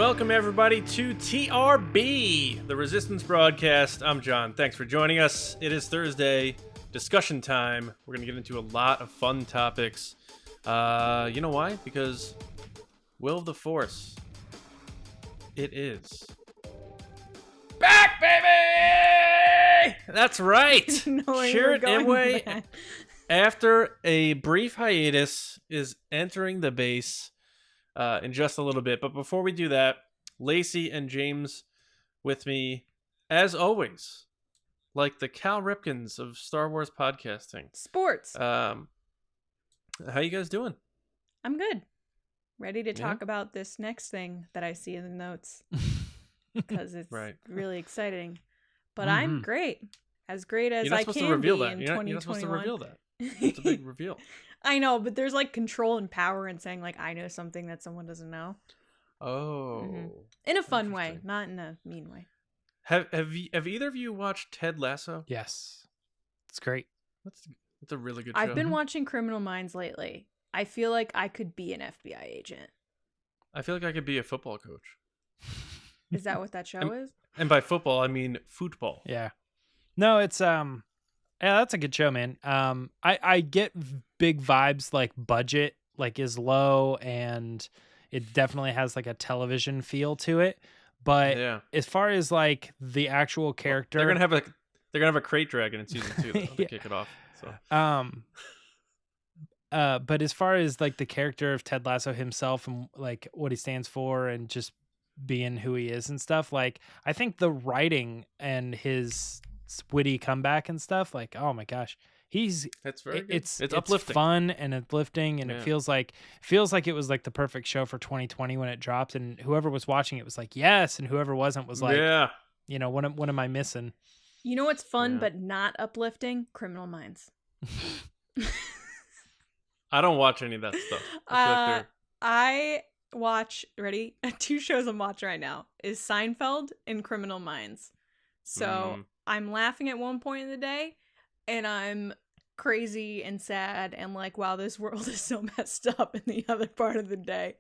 Welcome, everybody, to TRB, the Resistance Broadcast. I'm John. Thanks for joining us. It is Thursday, discussion time. We're going to get into a lot of fun topics. You know why? Because Will of the Force. It is back, baby! That's right! Chirrut Imwe, after a brief hiatus, is entering the base in just a little bit. But before we do that, Lacey and James with me, as always, like the Cal Ripkins of Star Wars podcasting. Sports. How you guys doing? I'm good. Ready to talk about this next thing that I see in the notes because it's really exciting. But I'm great. As great as I can be in 2021. You're not supposed to reveal that. It's a big reveal. I know, but there's like control and power in saying like I know something that someone doesn't know. Oh. In a fun way, not in a mean way. Have either of you watched Ted Lasso? Yes. It's great. It's a really good show. I've been watching Criminal Minds lately. I feel like I could be an FBI agent. I feel like I could be a football coach. Is that what that show is? And by football, I mean football. Yeah. No, it's yeah, that's a good show, man. I get big vibes, like budget like is low and it definitely has like a television feel to it. But as far as like the actual character, they're gonna have a crate dragon in season 2 to kick it off. So but as far as like the character of Ted Lasso himself and like what he stands for and just being who he is and stuff, like I think the writing and his witty comeback and stuff, like oh my gosh, that's very good. It's uplifting, fun and uplifting, and it feels like it was like the perfect show for 2020 when it dropped, and whoever was watching it was like yes, and whoever wasn't was like you know, what am I missing? You know what's fun but not uplifting? Criminal Minds. I don't watch any of that stuff. I watch, ready? 2 shows I'm watching right now is Seinfeld and Criminal Minds. So I'm laughing at one point in the day and I'm crazy and sad and like, wow, this world is so messed up in the other part of the day.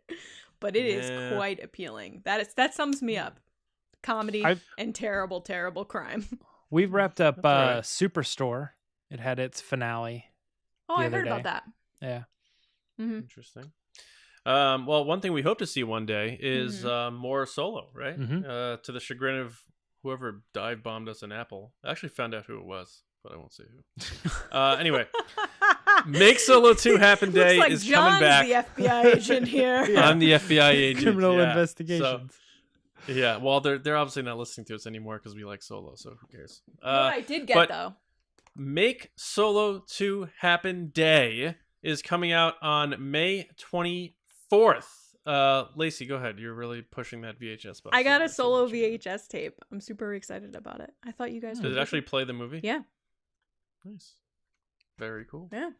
But it is quite appealing. That sums me up. Comedy and terrible, terrible crime. We've wrapped up Superstore. It had its finale. Oh, I heard about that. Yeah. Interesting. Well, one thing we hope to see one day is more Solo, right? To the chagrin of whoever dive bombed us in Apple. I actually found out who it was, but I won't say who. Anyway, Make Solo 2 Happen Day like is John's coming back. the FBI agent here. I'm the FBI agent. Criminal investigations. So, well, they're obviously not listening to us anymore because we like Solo, so who cares? What I did get, though. Make Solo 2 Happen Day is coming out on May 24th. Lacey, go ahead. You're really pushing that VHS button. I got a Solo VHS tape. I'm super excited about it. I thought you guys would. Did it actually play the movie? Yeah. Nice. Very cool. Yeah.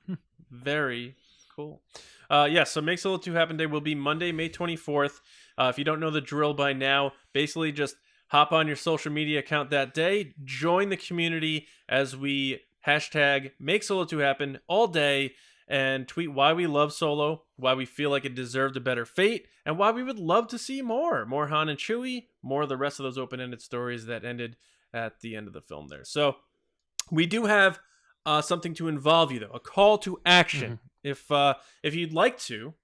Very cool. So Make Solo 2 Happen Day will be Monday, May 24th. If you don't know the drill by now, basically just hop on your social media account that day, join the community as we hashtag Make Solo 2 Happen all day, and tweet why we love Solo, why we feel like it deserved a better fate, and why we would love to see more Han and Chewie, more of the rest of those open-ended stories that ended at the end of the film there. So we do have something to involve you, though, a call to action. If you'd like to,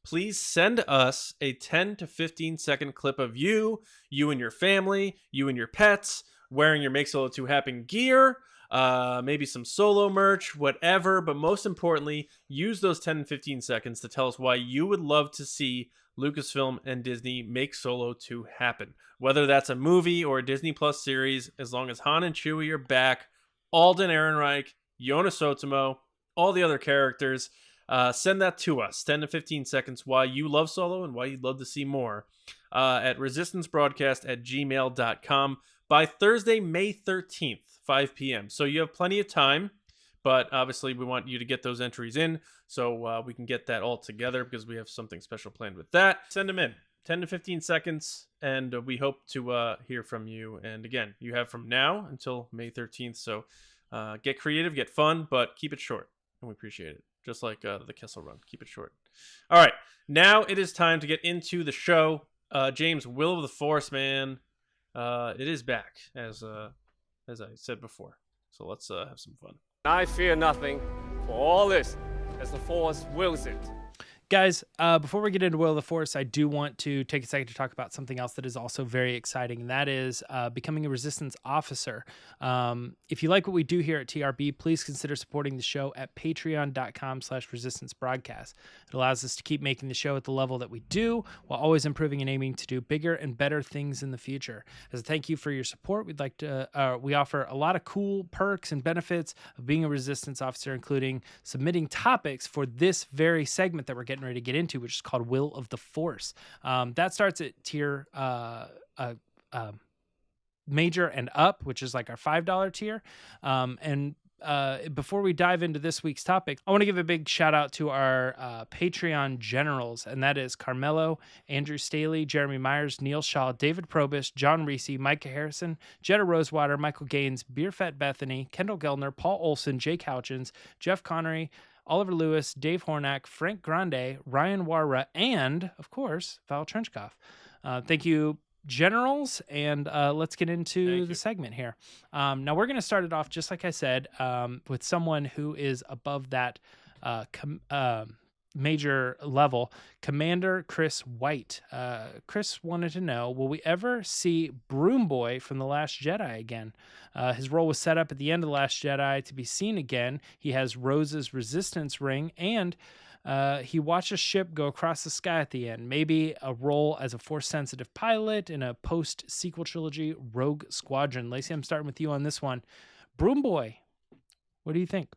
please send us a 10 to 15 second clip of you and your family, you and your pets, wearing your Make Solo 2 Happen gear, maybe some Solo merch, whatever. But most importantly, use those 10 and 15 seconds to tell us why you would love to see Lucasfilm and Disney make Solo 2 happen. Whether that's a movie or a Disney Plus series, as long as Han and Chewie are back, Alden Ehrenreich, Jonas Sotomo, all the other characters, send that to us. 10 to 15 seconds why you love Solo and why you'd love to see more at resistancebroadcast@gmail.com by Thursday, May 13th. 5 p.m. So you have plenty of time, but obviously we want you to get those entries in so we can get that all together because we have something special planned with that. Send them in. 10 to 15 seconds, and we hope to hear from you. And again, you have from now until May 13th, so get creative, get fun, but keep it short, and we appreciate it. Just like the Kessel Run. Keep it short. All right, now it is time to get into the show. James, Will of the Force, man. It is back, as I said before. So let's have some fun. I fear nothing, for all this, as the Force wills it. Guys, before we get into Will of the Force, I do want to take a second to talk about something else that is also very exciting, and that is becoming a Resistance officer. If you like what we do here at TRB, please consider supporting the show at patreon.com/resistancebroadcast. It allows us to keep making the show at the level that we do, while always improving and aiming to do bigger and better things in the future. As a thank you for your support, we offer a lot of cool perks and benefits of being a Resistance officer, including submitting topics for this very segment that we're getting ready to get into, which is called Will of the Force. That starts at tier major and up, which is like our $5 tier. Before we dive into this week's topic, I want to give a big shout out to our Patreon generals, and that is Carmelo, Andrew Staley, Jeremy Myers, Neil Shaw, David Probus, John Reese, Micah Harrison, Jetta Rosewater, Michael Gaines, Beerfet Bethany, Kendall Gelner, Paul Olson, Jake Houchins, Jeff Connery, Oliver Lewis, Dave Hornack, Frank Grande, Ryan Warra, and, of course, Val Trenchkoff. Thank you, generals, and let's get into the segment here. Now, we're going to start it off, just like I said, with someone who is above that major level, Commander Chris White. Chris wanted to know, will we ever see Broom Boy from The Last Jedi again? His role was set up at the end of The Last Jedi to be seen again. He has Rose's resistance ring, and he watched a ship go across the sky at the end. Maybe a role as a Force-sensitive pilot in a post-sequel trilogy, Rogue Squadron. Lacey, I'm starting with you on this one. Broom Boy, what do you think?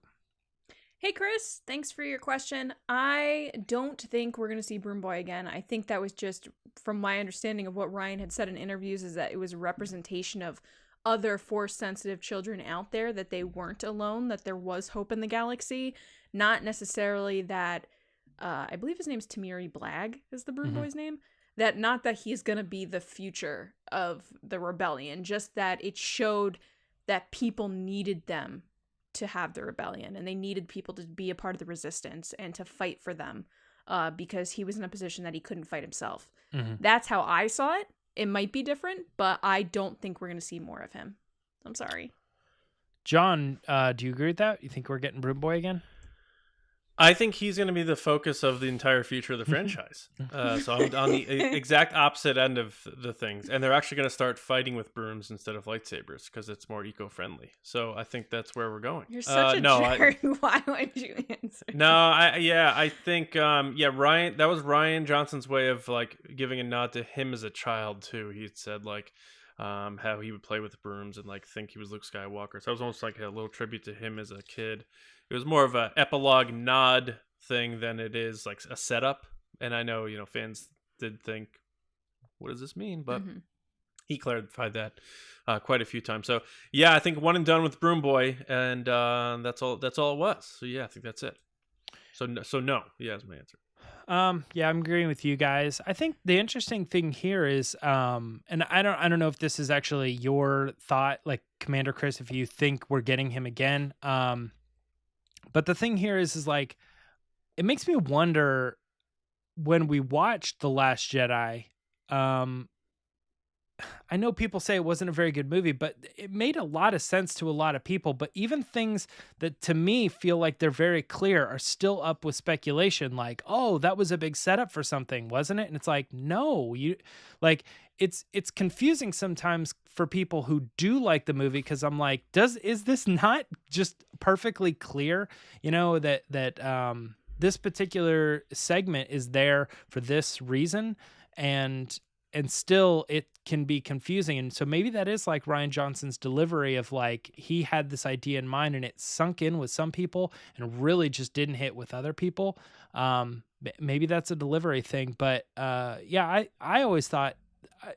Hey, Chris, thanks for your question. I don't think we're going to see Broom Boy again. I think that was just, from my understanding of what Ryan had said in interviews, is that it was a representation of other Force-sensitive children out there, that they weren't alone, that there was hope in the galaxy. Not necessarily that, I believe his name's Tamiri Blag is the Broom Boy's name. Not that he's going to be the future of the rebellion, just that it showed that people needed them to have the rebellion, and they needed people to be a part of the resistance and to fight for them, because he was in a position that he couldn't fight himself. That's how I saw it. It might be different, but I don't think we're going to see more of him. I'm sorry. John, do you agree with that? You think we're getting Broom Boy again? I think he's going to be the focus of the entire future of the franchise. So I'm on the exact opposite end of the things. And they're actually going to start fighting with brooms instead of lightsabers because it's more eco-friendly. So I think that's where we're going. You're such a jerk. Why would you answer? I think, Ryan, that was Ryan Johnson's way of like giving a nod to him as a child too. He said like how he would play with the brooms and like think he was Luke Skywalker. So it was almost like a little tribute to him as a kid. It was more of an epilogue nod thing than it is like a setup. And I know, fans did think, what does this mean? But he clarified that quite a few times. So yeah, I think one and done with Broom Boy, and that's all it was. So yeah, I think that's it. So no, yeah, is my answer. Yeah, I'm agreeing with you guys. I think the interesting thing here is, and I don't know if this is actually your thought, like Commander Chris, if you think we're getting him again. But the thing here is like, it makes me wonder when we watched The Last Jedi. I know people say it wasn't a very good movie, but it made a lot of sense to a lot of people. But even things that to me feel like they're very clear are still up with speculation. Like, oh, that was a big setup for something, wasn't it? And it's like, no, it's confusing sometimes for people who do like the movie, because I'm like, is this not just perfectly clear? That this particular segment is there for this reason, and still it can be confusing. And so maybe that is like Ryan Johnson's delivery of like, he had this idea in mind and it sunk in with some people and really just didn't hit with other people. Maybe that's a delivery thing, but I always thought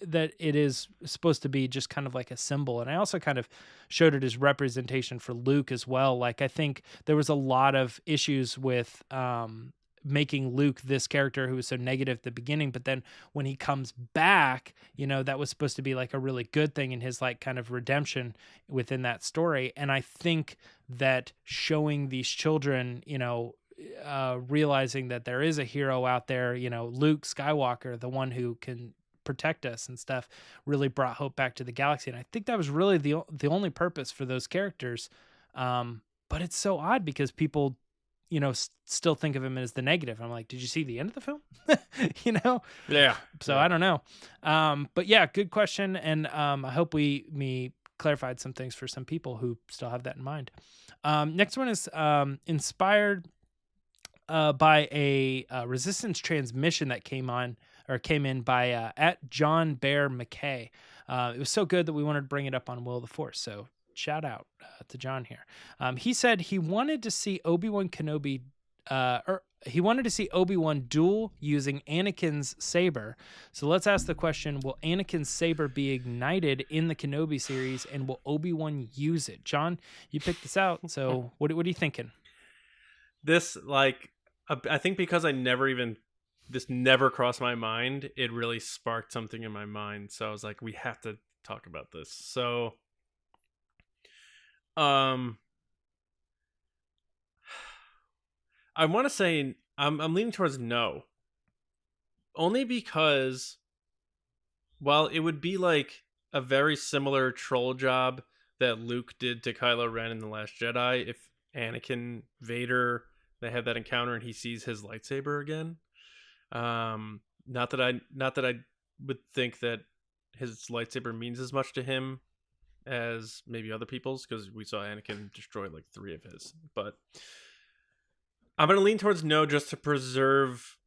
that it is supposed to be just kind of like a symbol. And I also kind of showed it as representation for Luke as well. Like, I think there was a lot of issues with, making Luke this character who was so negative at the beginning, but then when he comes back, that was supposed to be like a really good thing in his like kind of redemption within that story. And I think that showing these children, realizing that there is a hero out there, Luke Skywalker, the one who can protect us and stuff really brought hope back to the galaxy. And I think that was really the only purpose for those characters. But it's so odd because people, still think of him as the negative. I'm like, did you see the end of the film? Yeah. So I don't know. But yeah, good question. And I hope we clarified some things for some people who still have that in mind. Next one is inspired by a Resistance transmission that came in by at John Bear McKay. It was so good that we wanted to bring it up on Will of the Force. So shout out to John here. He said he wanted to see Obi-Wan Kenobi, he wanted to see Obi-Wan duel using Anakin's saber. So let's ask the question, will Anakin's saber be ignited in the Kenobi series, and will Obi-Wan use it? John, you picked this out, so what are you thinking? This, I think because this never crossed my mind, it really sparked something in my mind. So I was like, we have to talk about this. So, I want to say I'm leaning towards no. Only because, while it would be like a very similar troll job that Luke did to Kylo Ren in The Last Jedi, if Anakin, Vader, they have that encounter and he sees his lightsaber again. Not that I would think that his lightsaber means as much to him as maybe other people's, because we saw Anakin destroy like 3 of his. But I'm going to lean towards no, just to preserve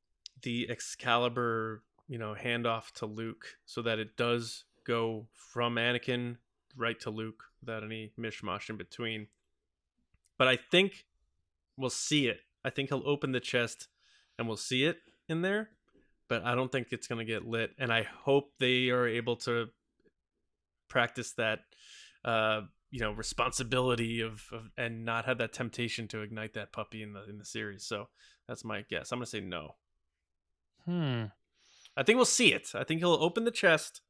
the Excalibur, handoff to Luke, so that it does go from Anakin right to Luke without any mishmash in between. But I think we'll see it. I think he'll open the chest and we'll see it in there, but I don't think it's going to get lit. And I hope they are able to practice that, responsibility of and not have that temptation to ignite that puppy in the series. So that's my guess. I'm going to say no. I think we'll see it. I think he'll open the chest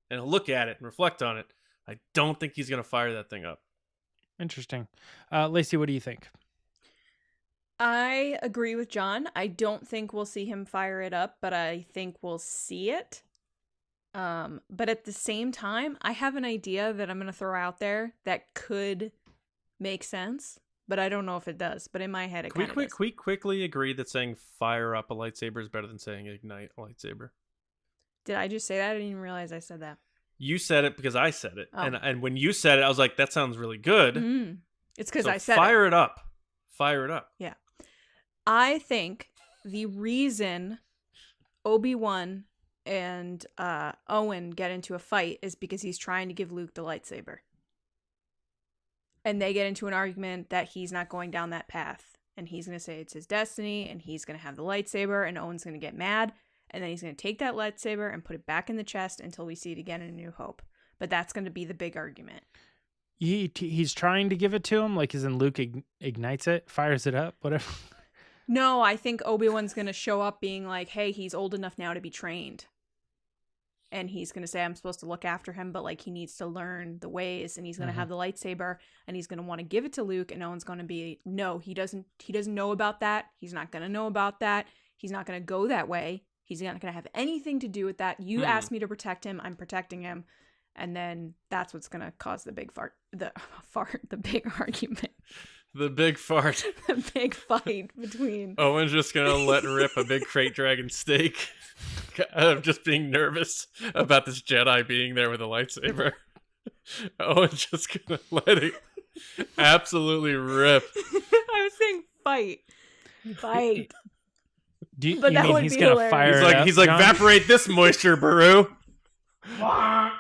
and he'll look at it and reflect on it. I don't think he's going to fire that thing up. Interesting. Lacey, what do you think? I agree with John. I don't think we'll see him fire it up, but I think we'll see it. But at the same time, I have an idea that I'm going to throw out there that could make sense, but I don't know if it does. But in my head, it kind of does. We quickly agree that saying fire up a lightsaber is better than saying ignite a lightsaber. Did I just say that? I didn't even realize I said that. You said it because I said it. Oh. And when you said it, I was like, that sounds really good. It's because so I said fire it up. Fire it up. Yeah. I think the reason Obi-Wan and Owen get into a fight is because he's trying to give Luke the lightsaber. And they get into an argument that he's not going down that path. And he's going to say it's his destiny, and he's going to have the lightsaber, and Owen's going to get mad. And then he's going to take that lightsaber and put it back in the chest until we see it again in A New Hope. But that's going to be the big argument. He's trying to give it to him, like as in Luke ignites it, fires it up, whatever. No, I think Obi-Wan's going to show up being like, hey, he's old enough now to be trained. And he's going to say, I'm supposed to look after him, but like he needs to learn the ways, and he's going to have the lightsaber, and he's going to want to give it to Luke, and Owen's going to be, no, he doesn't know about that. He's not going to know about that. He's not going to go that way. He's not going to have anything to do with that. You asked me to protect him. I'm protecting him. And then that's what's going to cause the big the big argument. The big fart. The big fight between. Owen's just going to let rip a big crate dragon steak of just being nervous about this Jedi being there with a lightsaber. Owen's just going to let it absolutely rip. I was saying fight. Fight. But you mean he's going to fire it up, He's like, John? evaporate this moisture, Baru. Wow.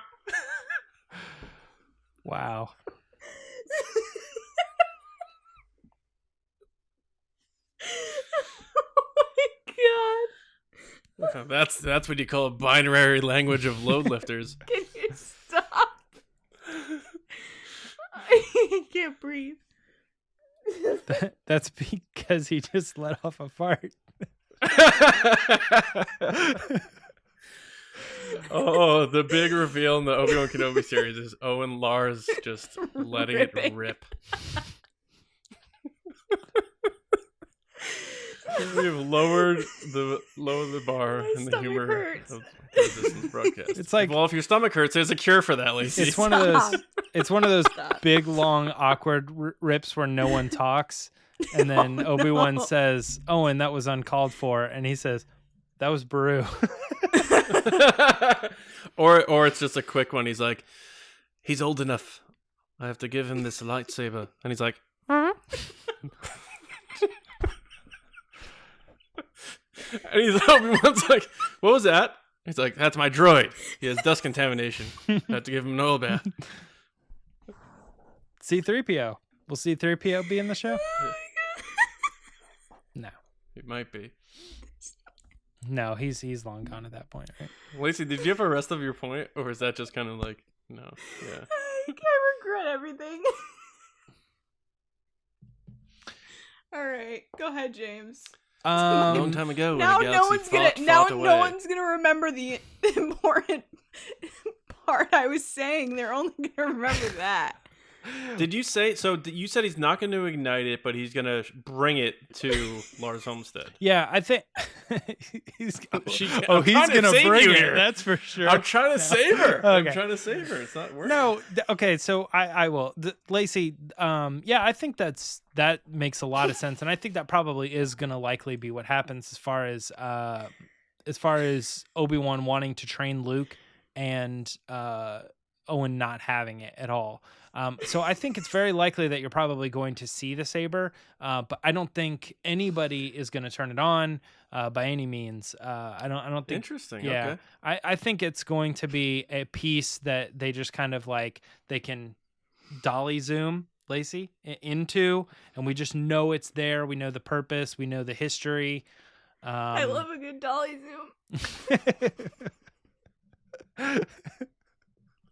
Oh my god. That's what you call a binary language of load lifters. Can you stop? I can't breathe. That's because he just let off a fart. Oh, the big reveal in the Obi-Wan Kenobi series is Owen Lars just letting it rip. We have lowered the bar My and the stomach humor hurts. of Resistance broadcast. It's like, well, if your stomach hurts, there's a cure for that, Lacey. it's one of those. Stop. It's one of those Stop. big, long, awkward rips where no one talks, and then Oh, Obi-Wan no. says, "Owen, that was uncalled for," and he says, "That was Baru." or it's just a quick one. He's like, he's old enough. I have to give him this lightsaber, and he's like, and Obi-Wan's like, what was that? He's like, that's my droid. He has dust contamination. I have to give him an oil bath. C-3PO. Will C-3PO be in the show? No, It might be. no, he's long gone at that point, right? Lacey, did you have a rest of your point, or is that just kind of like, no? Yeah. I regret everything. All right, go ahead, James. A long time ago, Now when a no galaxy one's fought no away. one's gonna remember the important part I was saying. They're only gonna remember that. Did you say so? You said he's not going to ignite it, but he's going to bring it to Lars Homestead. Yeah, I think he's. I'm he's trying to gonna save bring you it. here. That's for sure. I'm trying to save her. I'm Okay. trying to save her. It's not working. No, okay, so I will. Lacey, yeah, I think that makes a lot of sense, and I think that probably is going to likely be what happens as far as Obi-Wan wanting to train Luke and Owen not having it at all. So I think it's very likely that you're probably going to see the saber, but I don't think anybody is going to turn it on by any means. I don't think. Interesting. Yeah, Okay. I think it's going to be a piece that they just kind of like they can dolly zoom Lacey into, and we just know it's there. We know the purpose. We know the history. I love a good dolly zoom.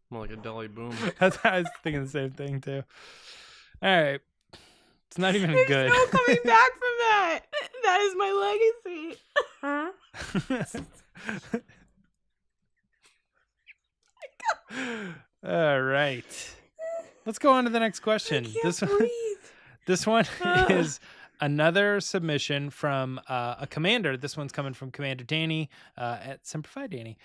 More like a dolly boom. I was thinking the same thing too. All right, it's not even There's good. no coming back from that. That is my legacy. All right, let's go on to the next question. This one is another submission from a commander. This one's coming from Commander Danny at Semper Fi Danny.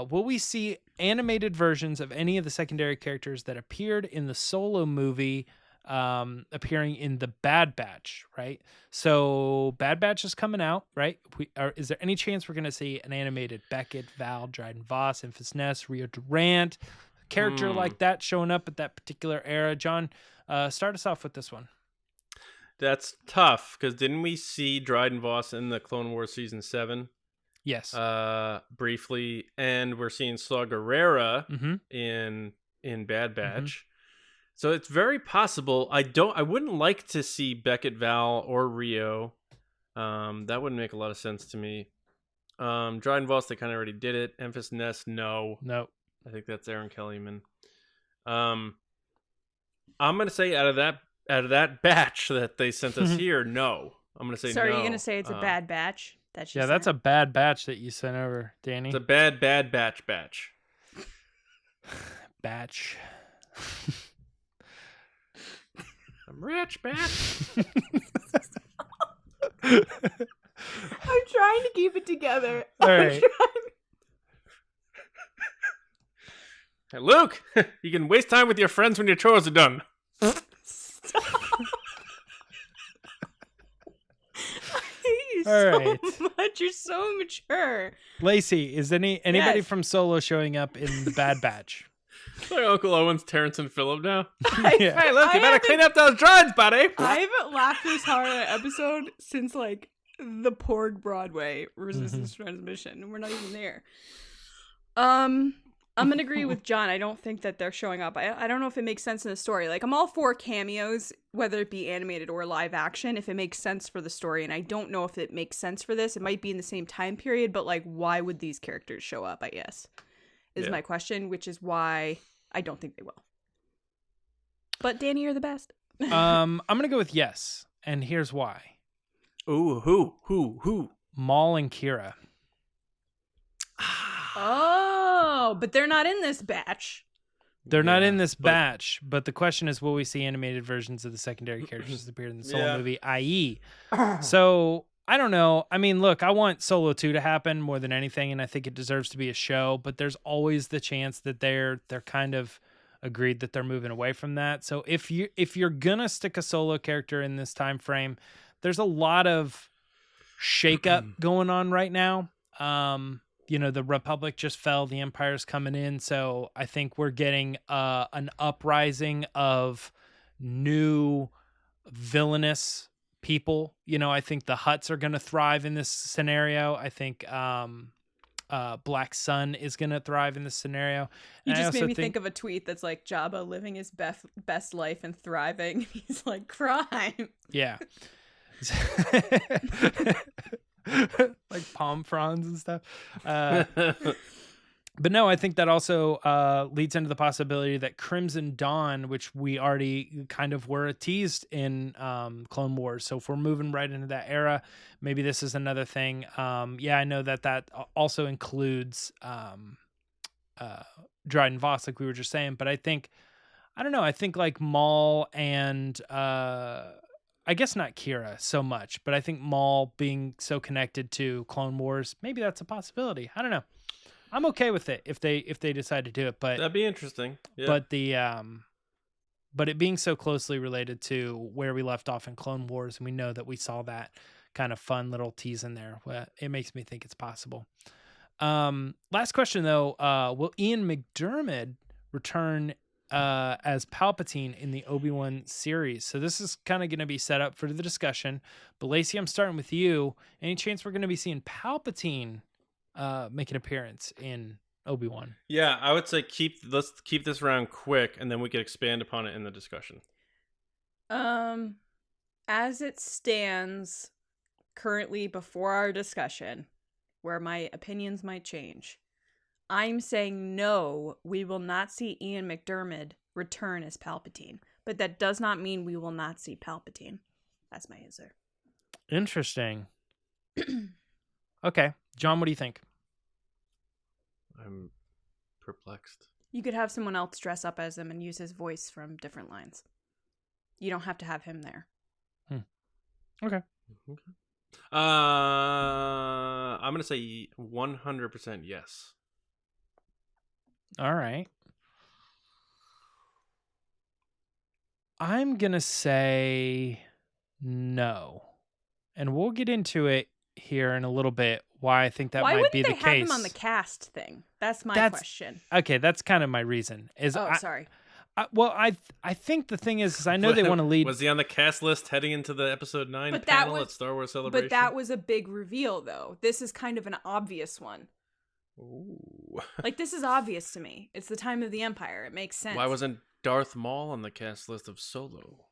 Will we see animated versions of any of the secondary characters that appeared in the Solo movie appearing in the Bad Batch, right? So Bad Batch is coming out, right? Is there any chance we're going to see an animated Beckitt, Val, Dryden Vos, Enfys Nest, Rio Durant, character like that showing up at that particular era? John, start us off with this one. That's tough because didn't we see Dryden Vos in the Clone Wars season 7? Yes. Briefly, and we're seeing Saw Gerrera Mm-hmm. in Bad Batch. So it's very possible. I wouldn't like to see Beckitt, Val, or Rio. That wouldn't make a lot of sense to me. Dryden Vos, they kind of already did it. Enfys Nest, no. Nope. I think that's Aaron Kellyman. I'm gonna say out of that batch that they sent us here, no. I'm gonna say So no. are you gonna say it's a bad batch? Yeah, that's a bad batch that you sent over, Danny. It's a bad batch. Batch. I'm rich, batch. I'm trying to keep it together. All right. Hey, Luke, you can waste time with your friends when your chores are done. You're All so right. much. You're so mature. Lacey, is anybody Yes. from Solo showing up in the Bad Batch? Like Uncle Owen's Terrence and Phillip now. Yeah. Hey, Luke, you I better haven't- clean up those droids, buddy. I haven't laughed this hard at an episode since like the Porg Broadway Resistance Transmission. We're not even there. I'm gonna agree with John. I don't think that they're showing up. I don't know if it makes sense in the story. Like, I'm all for cameos, whether it be animated or live action, if it makes sense for the story. And I don't know if it makes sense for this. It might be in the same time period, but like, why would these characters show up? I guess is my question, which is why I don't think they will. But Danny, you're the best. I'm gonna go with yes, and here's why. Ooh, who? Maul and Kira. Oh, but they're not in this batch. They're not Yeah, in this but- batch, but the question is, will we see animated versions of the secondary characters that appeared in the Solo Yeah. movie, i.e. So I don't know. I mean, look, I want Solo 2 to happen more than anything, and I think it deserves to be a show, but there's always the chance that they're kind of agreed that they're moving away from that. So if you're gonna stick a Solo character in this time frame, there's a lot of shakeup going on right now. The Republic just fell, the Empire's coming in, so I think we're getting an uprising of new villainous people. I think the Hutts are going to thrive in this scenario. I think Black Sun is going to thrive in this scenario. You And I just also made me think of a tweet that's like Jabba living his best life and thriving. He's like, crime. Yeah. Like palm fronds and stuff. But no, I think that also leads into the possibility that Crimson Dawn, which we already kind of were teased in Clone Wars. So if we're moving right into that era, maybe this is another thing. I know that also includes Dryden Vos, like we were just saying. But I think like Maul and I guess not Kira so much, but I think Maul being so connected to Clone Wars, maybe that's a possibility. I don't know. I'm okay with it if they decide to do it, but that'd be interesting. Yeah. But it being so closely related to where we left off in Clone Wars, and we know that we saw that kind of fun little tease in there. It makes me think it's possible. Last question though, will Ian McDiarmid return as Palpatine in the Obi-Wan series? So this is kind of going to be set up for the discussion. But Lacey, I'm starting with you. Any chance we're going to be seeing Palpatine make an appearance in Obi-Wan? Yeah, I would say let's keep this round quick, and then we could expand upon it in the discussion. As it stands currently before our discussion, where my opinions might change, I'm saying no, we will not see Ian McDiarmid return as Palpatine. But that does not mean we will not see Palpatine. That's my answer. Interesting. Okay. John, what do you think? I'm perplexed. You could have someone else dress up as him and use his voice from different lines. You don't have to have him there. Okay. I'm going to say 100% yes. All right. I'm going to say no. And we'll get into it here in a little bit, why I think that might be the case. Why wouldn't they have him on the cast thing? That's my question. Okay, that's kind of my reason. Sorry. I think the thing is I know they want to lead. Was he on the cast list heading into the episode 9 panel at Star Wars Celebration? But that was a big reveal, though. This is kind of an obvious one. Ooh. Like, this is obvious to me. It's the time of the Empire. It makes sense. Why wasn't Darth Maul on the cast list of Solo?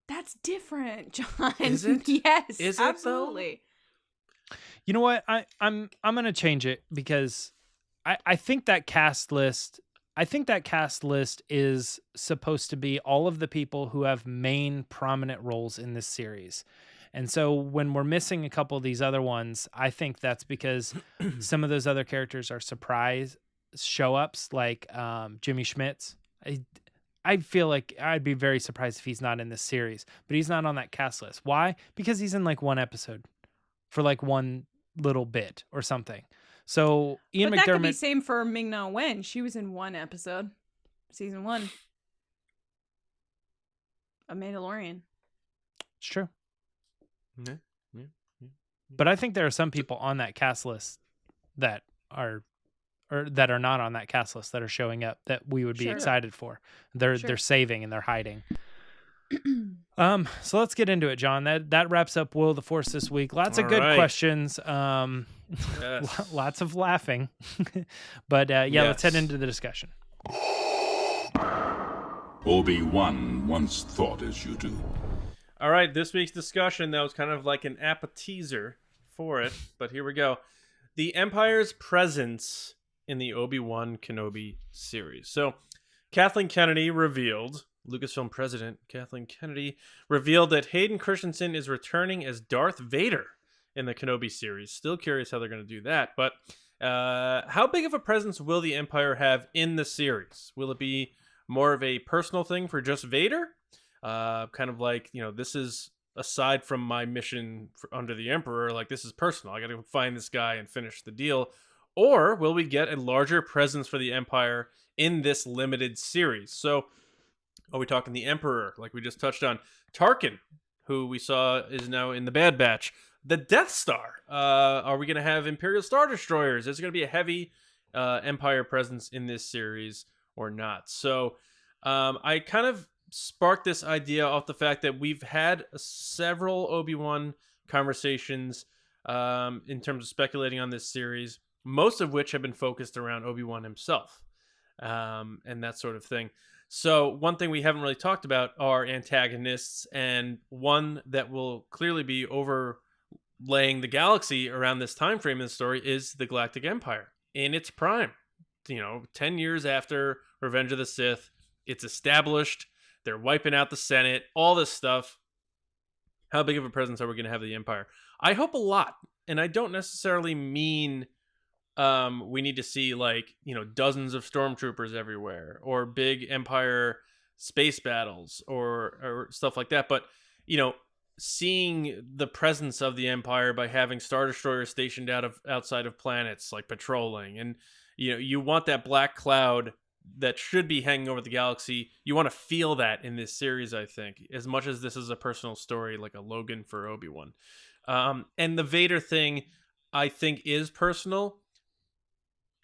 That's different, John. Is it? Yes, Is absolutely. You know what? I'm gonna change it because I think that cast list. I think that cast list is supposed to be all of the people who have main prominent roles in this series. And so when we're missing a couple of these other ones, I think that's because some of those other characters are surprise show-ups, like Jimmy Schmitz. I feel like I'd be very surprised if he's not in this series, but he's not on that cast list. Why? Because he's in like one episode for like one little bit or something. So Ian McDiarmid. That could be same for Ming-Na Wen. She was in one episode, season 1 of Mandalorian. It's true. Yeah. But I think there are some people on that cast list that are not on that cast list that are showing up that we would be excited for. They're saving and they're hiding. So let's get into it, John. That wraps up Will of the Force this week. Lots of good questions. Yes. Lots of laughing. But let's head into the discussion. Obi-Wan once thought as you do. All right, this week's discussion, that was kind of like an appetizer for it, but here we go. The Empire's presence in the Obi-Wan Kenobi series. So, Lucasfilm president Kathleen Kennedy revealed that Hayden Christensen is returning as Darth Vader in the Kenobi series. Still curious how they're going to do that, but how big of a presence will the Empire have in the series? Will it be more of a personal thing for just Vader? Kind of like, this is aside from my mission under the Emperor, like this is personal. I got to find this guy and finish the deal. Or will we get a larger presence for the Empire in this limited series? So are we talking the Emperor, like we just touched on? Tarkin, who we saw is now in the Bad Batch. The Death Star. Are we going to have Imperial Star Destroyers? Is there going to be a heavy Empire presence in this series or not? So I kind of sparked this idea off the fact that we've had several Obi-Wan conversations in terms of speculating on this series, most of which have been focused around Obi-Wan himself and that sort of thing. So one thing we haven't really talked about are antagonists, and one that will clearly be overlaying the galaxy around this time frame in the story is the Galactic Empire in its prime. 10 years after Revenge of the Sith, it's established. They're wiping out the Senate, all this stuff. How big of a presence are we going to have the Empire? I hope a lot, and I don't necessarily mean we need to see dozens of stormtroopers everywhere or big Empire space battles or stuff like that. But, seeing the presence of the Empire by having Star Destroyers stationed outside of planets, like patrolling, and, you want that black cloud that should be hanging over the galaxy. You want to feel that in this series, I think, as much as this is a personal story, like a Logan for Obi-Wan. And the Vader thing, I think, is personal.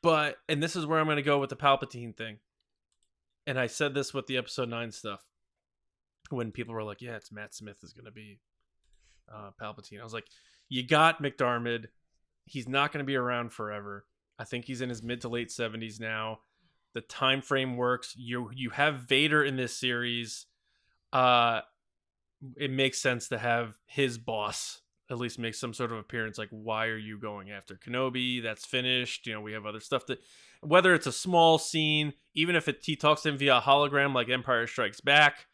And this is where I'm going to go with the Palpatine thing. And I said this with the episode 9 stuff. When people were like, yeah, it's Matt Smith is going to be Palpatine. I was like, you got McDiarmid. He's not going to be around forever. I think he's in his mid to late 70s now. The time frame works. You have Vader in this series. It makes sense to have his boss at least make some sort of appearance. Like, why are you going after Kenobi? That's finished. We have other stuff that, whether it's a small scene, even if he talks to him via hologram, like Empire Strikes Back.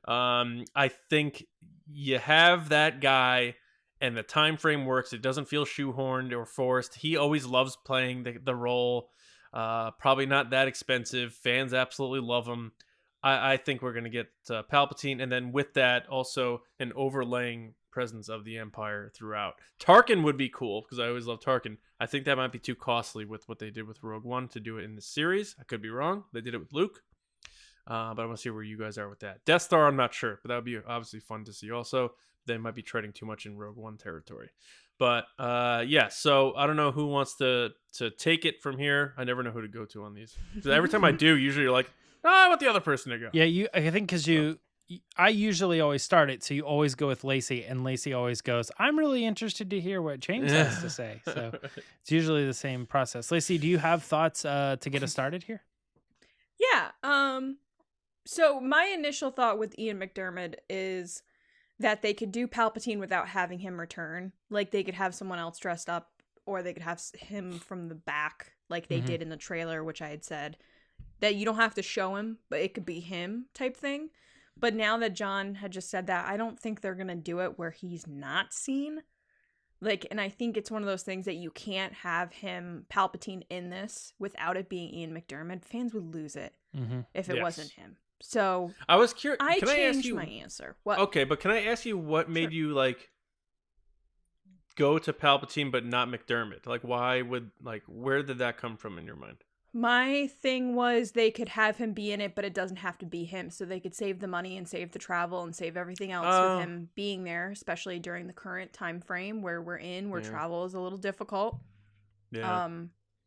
I think you have that guy, and the time frame works. It doesn't feel shoehorned or forced. He always loves playing the role. Probably not that expensive. Fans absolutely love him. I think we're going to get Palpatine, and then with that, also an overlaying presence of the Empire throughout. Tarkin would be cool, because I always love Tarkin. I think that might be too costly with what they did with Rogue One to do it in this series. I could be wrong. They did it with Luke. But I want to see where you guys are with that. Death Star, I'm not sure, but that would be obviously fun to see also. They might be treading too much in Rogue One territory. But yeah, so I don't know who wants to take it from here. I never know who to go to on these. Because every time I do, usually you're like, I want the other person to go. Yeah, I think because I usually always start it, so you always go with Lacey, and Lacey always goes, I'm really interested to hear what James has to say. So it's usually the same process. Lacey, do you have thoughts to get us started here? Yeah. So my initial thought with Ian McDiarmid is that they could do Palpatine without having him return. Like, they could have someone else dressed up, or they could have him from the back, like they did in the trailer, which I had said. That you don't have to show him, but it could be him type thing. But now that John had just said that, I don't think they're going to do it where he's not seen. And I think it's one of those things that you can't have him, Palpatine, in this without it being Ian McDiarmid. Fans would lose it if it wasn't him. So I was curious. I changed my answer. What? Okay, but can I ask you what made you go to Palpatine but not McDiarmid? Why would where did that come from in your mind? My thing was they could have him be in it, but it doesn't have to be him. So they could save the money and save the travel and save everything else with him being there, especially during the current time frame where we're in, where travel is a little difficult. Yeah.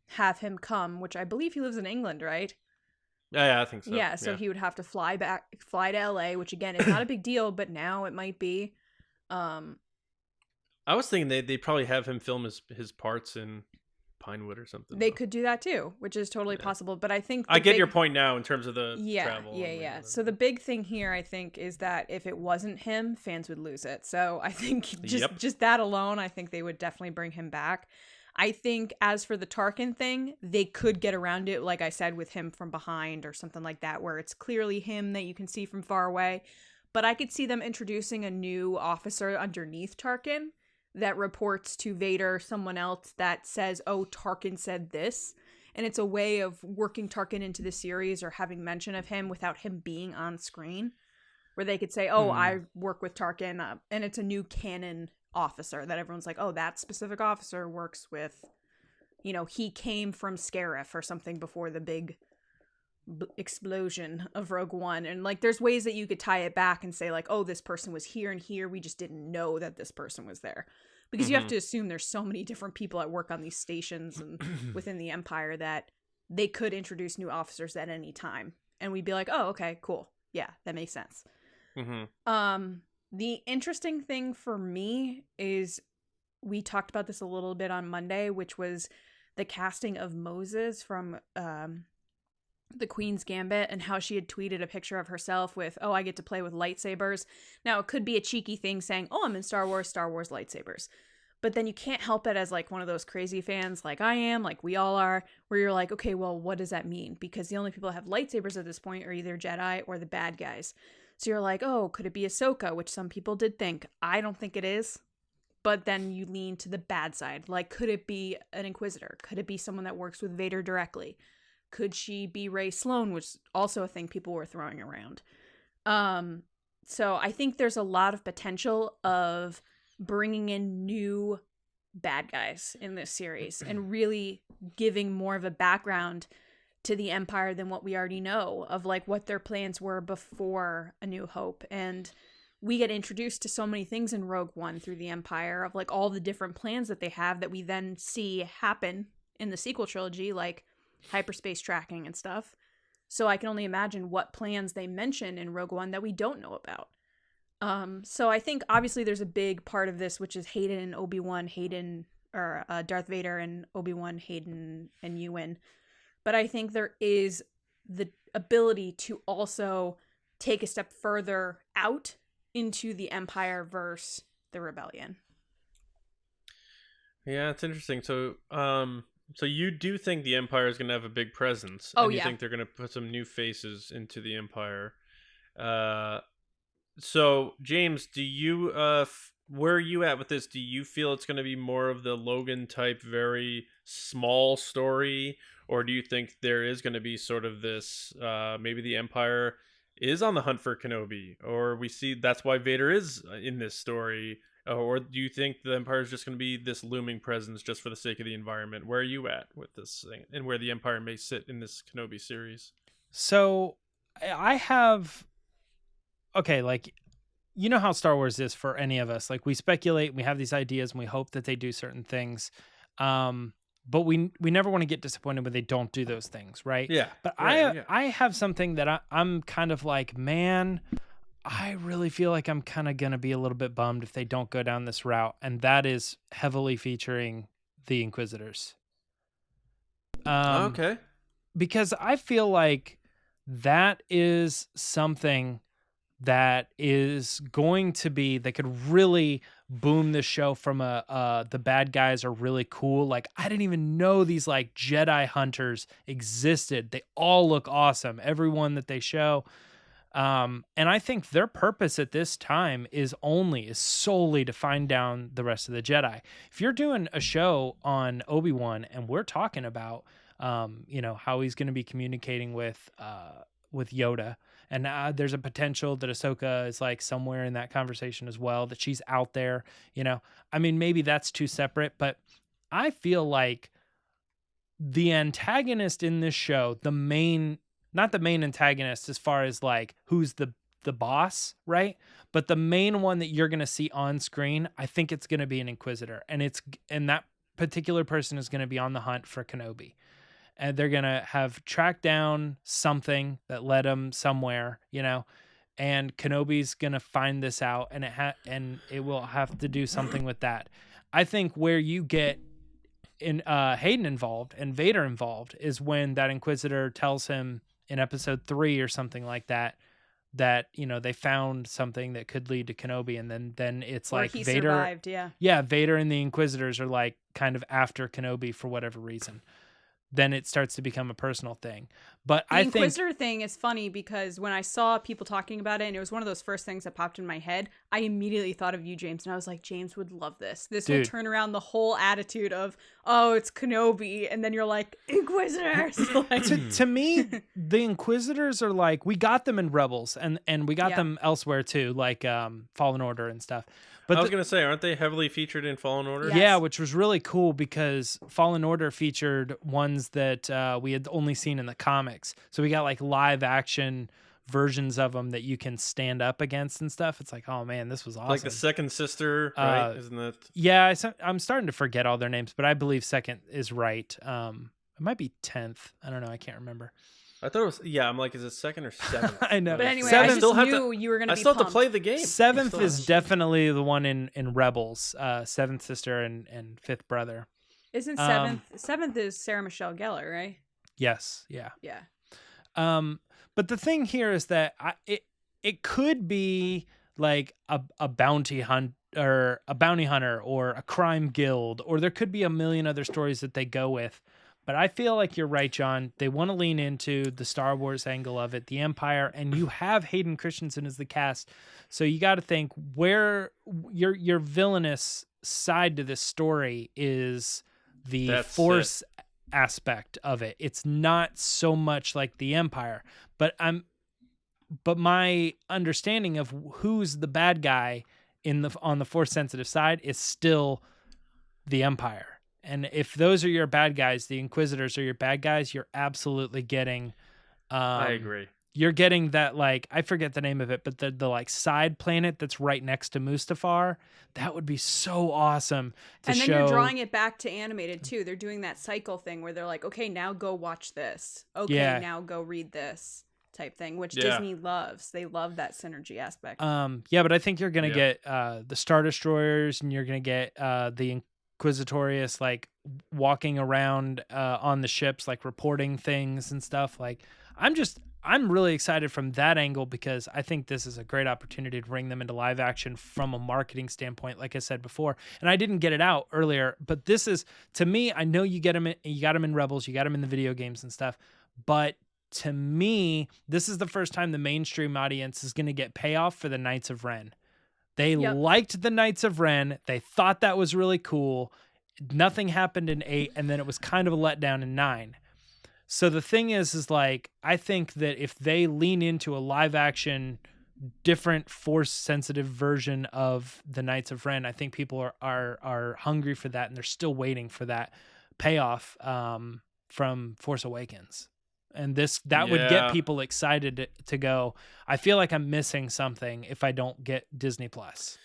Have him come, which I believe he lives in England, right? Yeah, I think so. Yeah, so he would have to fly to LA, which again is not a big deal, but now it might be. I was thinking they probably have him film his parts in Pinewood or something. They could do that too, which is totally possible. But I think I get your point now in terms of the travel. Yeah. So the big thing here, I think, is that if it wasn't him, fans would lose it. So I think just that alone, I think they would definitely bring him back. I think as for the Tarkin thing, they could get around it, like I said, with him from behind or something like that, where it's clearly him that you can see from far away. But I could see them introducing a new officer underneath Tarkin that reports to Vader, someone else that says, oh, Tarkin said this. And it's a way of working Tarkin into the series or having mention of him without him being on screen, where they could say, oh, I work with Tarkin, and it's a new canon officer that everyone's like, oh, that specific officer works with, you know, he came from Scarif or something before the big explosion of Rogue One. And like, there's ways that you could tie it back and say like, oh, this person was here and here, we just didn't know that this person was there. Because you have to assume there's so many different people that work on these stations and within the Empire that they could introduce new officers at any time. And we'd be like, oh, okay, cool. Yeah, that makes sense. The interesting thing for me is we talked about this a little bit on Monday, which was the casting of Moses from the Queen's Gambit, and how she had tweeted a picture of herself with, oh, I get to play with lightsabers. Now, it could be a cheeky thing saying, oh, I'm in Star Wars lightsabers. But then you can't help it as like one of those crazy fans like I am, like we all are, where you're like, okay, well, what does that mean? Because the only people that have lightsabers at this point are either Jedi or the bad guys. So you're like, oh, could it be Ahsoka? Which some people did think. I don't think it is. But then you lean to the bad side. Like, could it be an Inquisitor? Could it be someone that works with Vader directly? Could she be Rey Sloane, which is also a thing people were throwing around. So I think there's a lot of potential of bringing in new bad guys in this series and really giving more of a background to the Empire than what we already know of like what their plans were before A New Hope. And we get introduced to so many things in Rogue One through the Empire of like all the different plans that they have that we then see happen in the sequel trilogy, like hyperspace tracking and stuff. So I can only imagine what plans they mention in Rogue One that we don't know about. So I think obviously there's a big part of this, which is Hayden and Obi-Wan, Darth Vader and Obi-Wan, Hayden and Ewan. But I think there is the ability to also take a step further out into the Empire versus the Rebellion. Yeah, it's interesting. So, so you do think the Empire is going to have a big presence? Oh, and you yeah. think they're going to put some new faces into the Empire? So James, do you where are you at with this? Do you feel it's going to be more of the Logan type, very small story, or do you think there is going to be sort of this maybe the Empire is on the hunt for Kenobi, or we see that's why Vader is in this story, or do you think the Empire is just going to be this looming presence just for the sake of the environment? Where are you at with this thing, and where the Empire may sit in this Kenobi series? So I have, okay, like, you know how Star Wars is for any of us. Like, we speculate, we have these ideas, and we hope that they do certain things. But we never want to get disappointed when they don't do those things, right? Yeah. But right, I have something that I'm kind of like, man, I really feel like I'm kind of going to be a little bit bummed if they don't go down this route. And that is heavily featuring the Inquisitors. Okay. Because I feel like that is something that is going to be, that could really boom the show from the bad guys are really cool. Like, I didn't even know these like Jedi hunters existed. They all look awesome. Everyone that they show. And I think their purpose at this time is solely to find down the rest of the Jedi. If you're doing a show on Obi-Wan and we're talking about, how he's going to be communicating with Yoda, and there's a potential that Ahsoka is like somewhere in that conversation as well, that she's out there, I mean, maybe that's two separate, but I feel like the antagonist in this show, not the main antagonist as far as like who's the boss, right? But the main one that you're going to see on screen, I think it's going to be an Inquisitor, and that particular person is going to be on the hunt for Kenobi. And they're going to have tracked down something that led them somewhere, and Kenobi's going to find this out, and it will have to do something with that. I think where you get in Hayden involved and Vader involved is when that Inquisitor tells him in episode 3 or something like that they found something that could lead to Kenobi, and then it's or like he Vader survived, yeah. Yeah, Vader and the Inquisitors are like kind of after Kenobi for whatever reason. then it starts to become a personal thing. But The I think Inquisitor thing is funny because when I saw people talking about it, and it was one of those first things that popped in my head, I immediately thought of you, James, and I was like, James would love this. This will Dude. turn around the whole attitude of, oh, it's Kenobi, and then you're like, Inquisitors. Like, to me, the Inquisitors are like, we got them in Rebels, and we got Yeah. them elsewhere too, like Fallen Order and stuff. But I was going to say, aren't they heavily featured in Fallen Order? Yeah. yeah, Yes. which was really cool because Fallen Order featured ones that we had only seen in the comics. So we got like live action versions of them that you can stand up against and stuff. It's like, oh man, this was awesome. Like the second sister, right? Isn't that? Yeah, I'm starting to forget all their names, but I believe second is right. It might be 10th. I don't know. I can't remember. I thought it was. Yeah, I'm like, is it second or seventh? I know. but anyway, Seventh- I just still have knew you were going I to be still have to pumped. play the game. Seventh Still is have- definitely the one in Rebels. Seventh sister and fifth brother. Isn't seventh is Sarah Michelle Gellar, right? Yes. Yeah. Yeah. But the thing here is that it could be like a bounty hunt or a bounty hunter or a crime guild, or there could be a million other stories that they go with. But I feel like you're right, John. They want to lean into the Star Wars angle of it, the Empire, and you have Hayden Christensen as the cast. So you got to think where your villainous side to this story is the That's Force aspect of it. It's not so much like the Empire, but my understanding of who's the bad guy on the Force sensitive side is still the Empire. And if those are your bad guys, the Inquisitors are your bad guys, you're absolutely getting I agree. You're getting that, like, I forget the name of it, but the like side planet that's right next to Mustafar. That would be so awesome to And then show. you're drawing it back to animated too. They're doing that cycle thing where they're like, okay, now go watch this. Okay, Yeah. now go read this type thing, which Yeah. Disney loves. They love that synergy aspect. Yeah, but I think you're gonna Yeah. get the Star Destroyers, and you're gonna get the Inquisitorius like walking around on the ships, like reporting things and stuff. Like, I'm really excited from that angle because I think this is a great opportunity to bring them into live action from a marketing standpoint, like I said before. And I didn't get it out earlier, but this is, to me, I know you got them in Rebels, you got them in the video games and stuff, but to me, this is the first time the mainstream audience is going to get payoff for the Knights of Ren. They Yep. liked the Knights of Ren. They thought that was really cool. Nothing happened in 8, and then it was kind of a letdown in 9. So the thing is like, I think that if they lean into a live action, different Force sensitive version of the Knights of Ren, I think people are hungry for that, and they're still waiting for that payoff from Force Awakens. And that would get Yeah. people excited to go, I feel like I'm missing something if I don't get Disney Plus.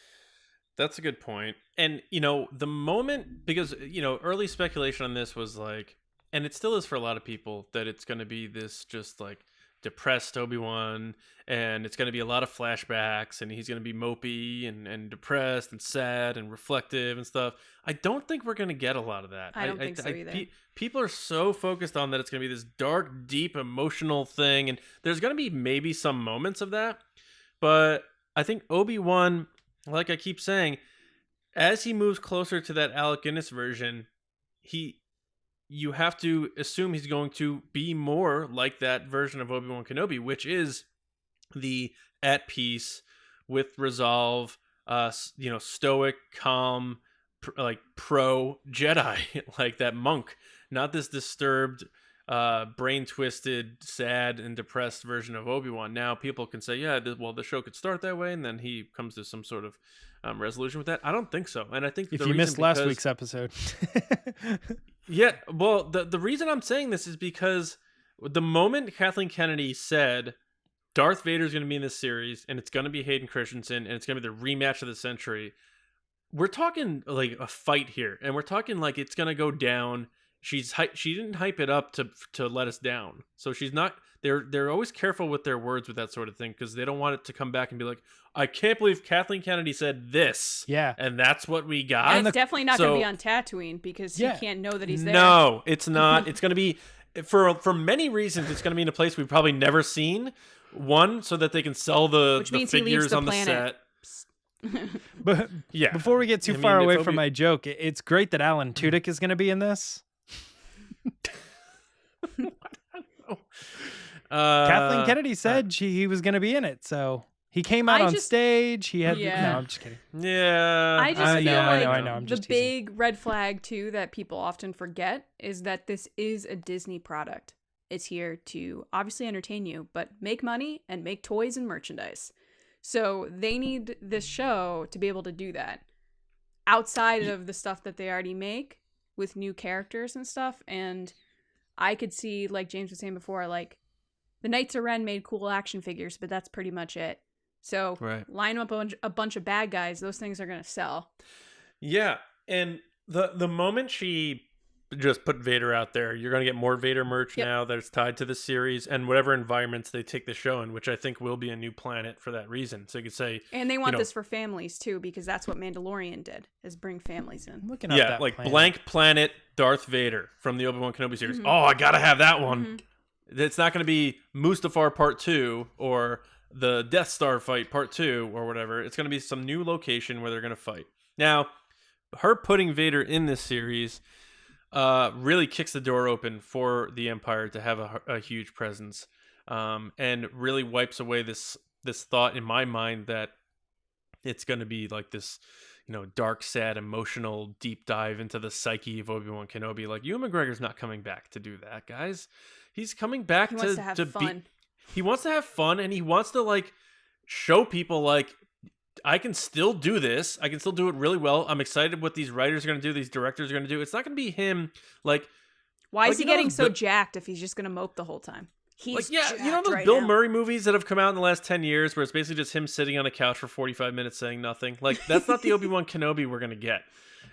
That's a good point. And, the moment, because, early speculation on this was like, and it still is for a lot of people, that it's going to be this just like depressed Obi-Wan, and it's going to be a lot of flashbacks, and he's going to be mopey and depressed and sad and reflective and stuff. I don't think we're going to get a lot of that. I don't think so either. People are so focused on that it's going to be this dark, deep, emotional thing, and there's going to be maybe some moments of that, but I think Obi-Wan, like I keep saying, as he moves closer to that Alec Guinness version, you have to assume he's going to be more like that version of Obi-Wan Kenobi, which is the at peace, with resolve, stoic, calm, pro Jedi, like that monk, not this disturbed, brain twisted, sad and depressed version of Obi-Wan. Now people can say, yeah, the show could start that way, and then he comes to some sort of resolution with that. I don't think so. And I think If you missed last week's episode. Yeah, well, the reason I'm saying this is because the moment Kathleen Kennedy said Darth Vader's going to be in this series, and it's going to be Hayden Christensen, and it's going to be the rematch of the century, we're talking like a fight here, and we're talking like it's going to go down. She didn't hype it up to let us down, so she's not. They're always careful with their words with that sort of thing because they don't want it to come back and be like, I can't believe Kathleen Kennedy said this. Yeah. And that's what we got. And it's definitely not going to so- be on Tatooine because you can't know that he's there. No, it's not. It's going to be, for many reasons, it's going to be in a place we've probably never seen. One, so that they can sell the Which means he leaves figures the on the planet. set. But Yeah. before we get too I mean, far away if from my joke, it's great that Alan Tudyk is going to be in this. Kathleen Kennedy said he was going to be in it, so he came out on stage. He had no, I'm just kidding. Yeah, I just feel like I know. I'm just the big red flag too that people often forget is that this is a Disney product. It's here to obviously entertain you, but make money and make toys and merchandise. So they need this show to be able to do that outside of the stuff that they already make with new characters and stuff. And I could see, like James was saying before, like the Knights of Ren made cool action figures, but that's pretty much it. So line up a bunch of bad guys, those things are going to sell. Yeah, and the moment she just put Vader out there, you're going to get more Vader merch now that's tied to the series and whatever environments they take the show in, which I think will be a new planet for that reason. So you could say, and they want this for families too, because that's what Mandalorian did, is bring families in. Looking at that like planet. Blank Planet Darth Vader from the Obi-Wan Kenobi series. Oh, I gotta have that one. It's not going to be Mustafar Part 2 or the Death Star fight Part 2 or whatever. It's going to be some new location where they're going to fight. Now, her putting Vader in this series really kicks the door open for the Empire to have a huge presence, and really wipes away this thought in my mind that it's going to be like this, dark, sad, emotional deep dive into the psyche of Obi-Wan Kenobi. Like, Ewan McGregor's not coming back to do that, guys. He's coming back he wants to have fun. He wants to have fun, and he wants to like show people like, I can still do this. I can still do it really well. I'm excited what these writers are going to do. These directors are going to do. It's not going to be him like. Why is he getting so jacked if he's just going to mope the whole time? He's like, those Bill Murray movies that have come out in the last 10 years where it's basically just him sitting on a couch for 45 minutes saying nothing. Like, that's not the Obi-Wan Kenobi we're going to get.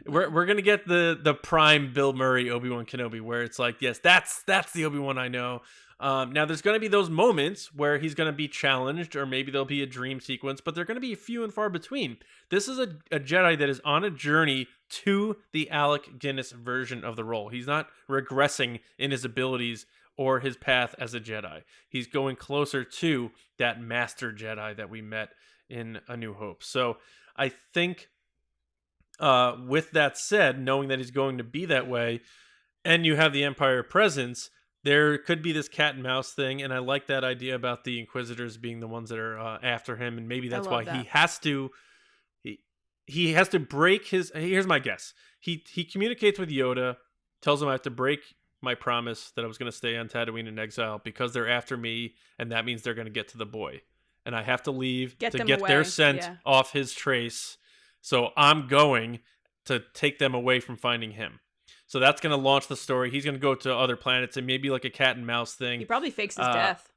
We're going to get the prime Bill Murray Obi-Wan Kenobi where it's like, yes, that's the Obi-Wan I know. Now, there's going to be those moments where he's going to be challenged, or maybe there'll be a dream sequence, but they're going to be few and far between. This is a Jedi that is on a journey to the Alec Guinness version of the role. He's not regressing in his abilities or his path as a Jedi. He's going closer to that master Jedi that we met in A New Hope. So I think with that said, knowing that he's going to be that way, and you have the Empire presence, there could be this cat and mouse thing, and I like that idea about the Inquisitors being the ones that are after him, and maybe that's why he has to break his. Here's my guess: he communicates with Yoda, tells him I have to break my promise that I was going to stay on Tatooine in exile because they're after me, and that means they're going to get to the boy, and I have to leave to get their scent off his trace. So I'm going to take them away from finding him. So that's going to launch the story. He's going to go to other planets and maybe like a cat and mouse thing. He probably fakes his death.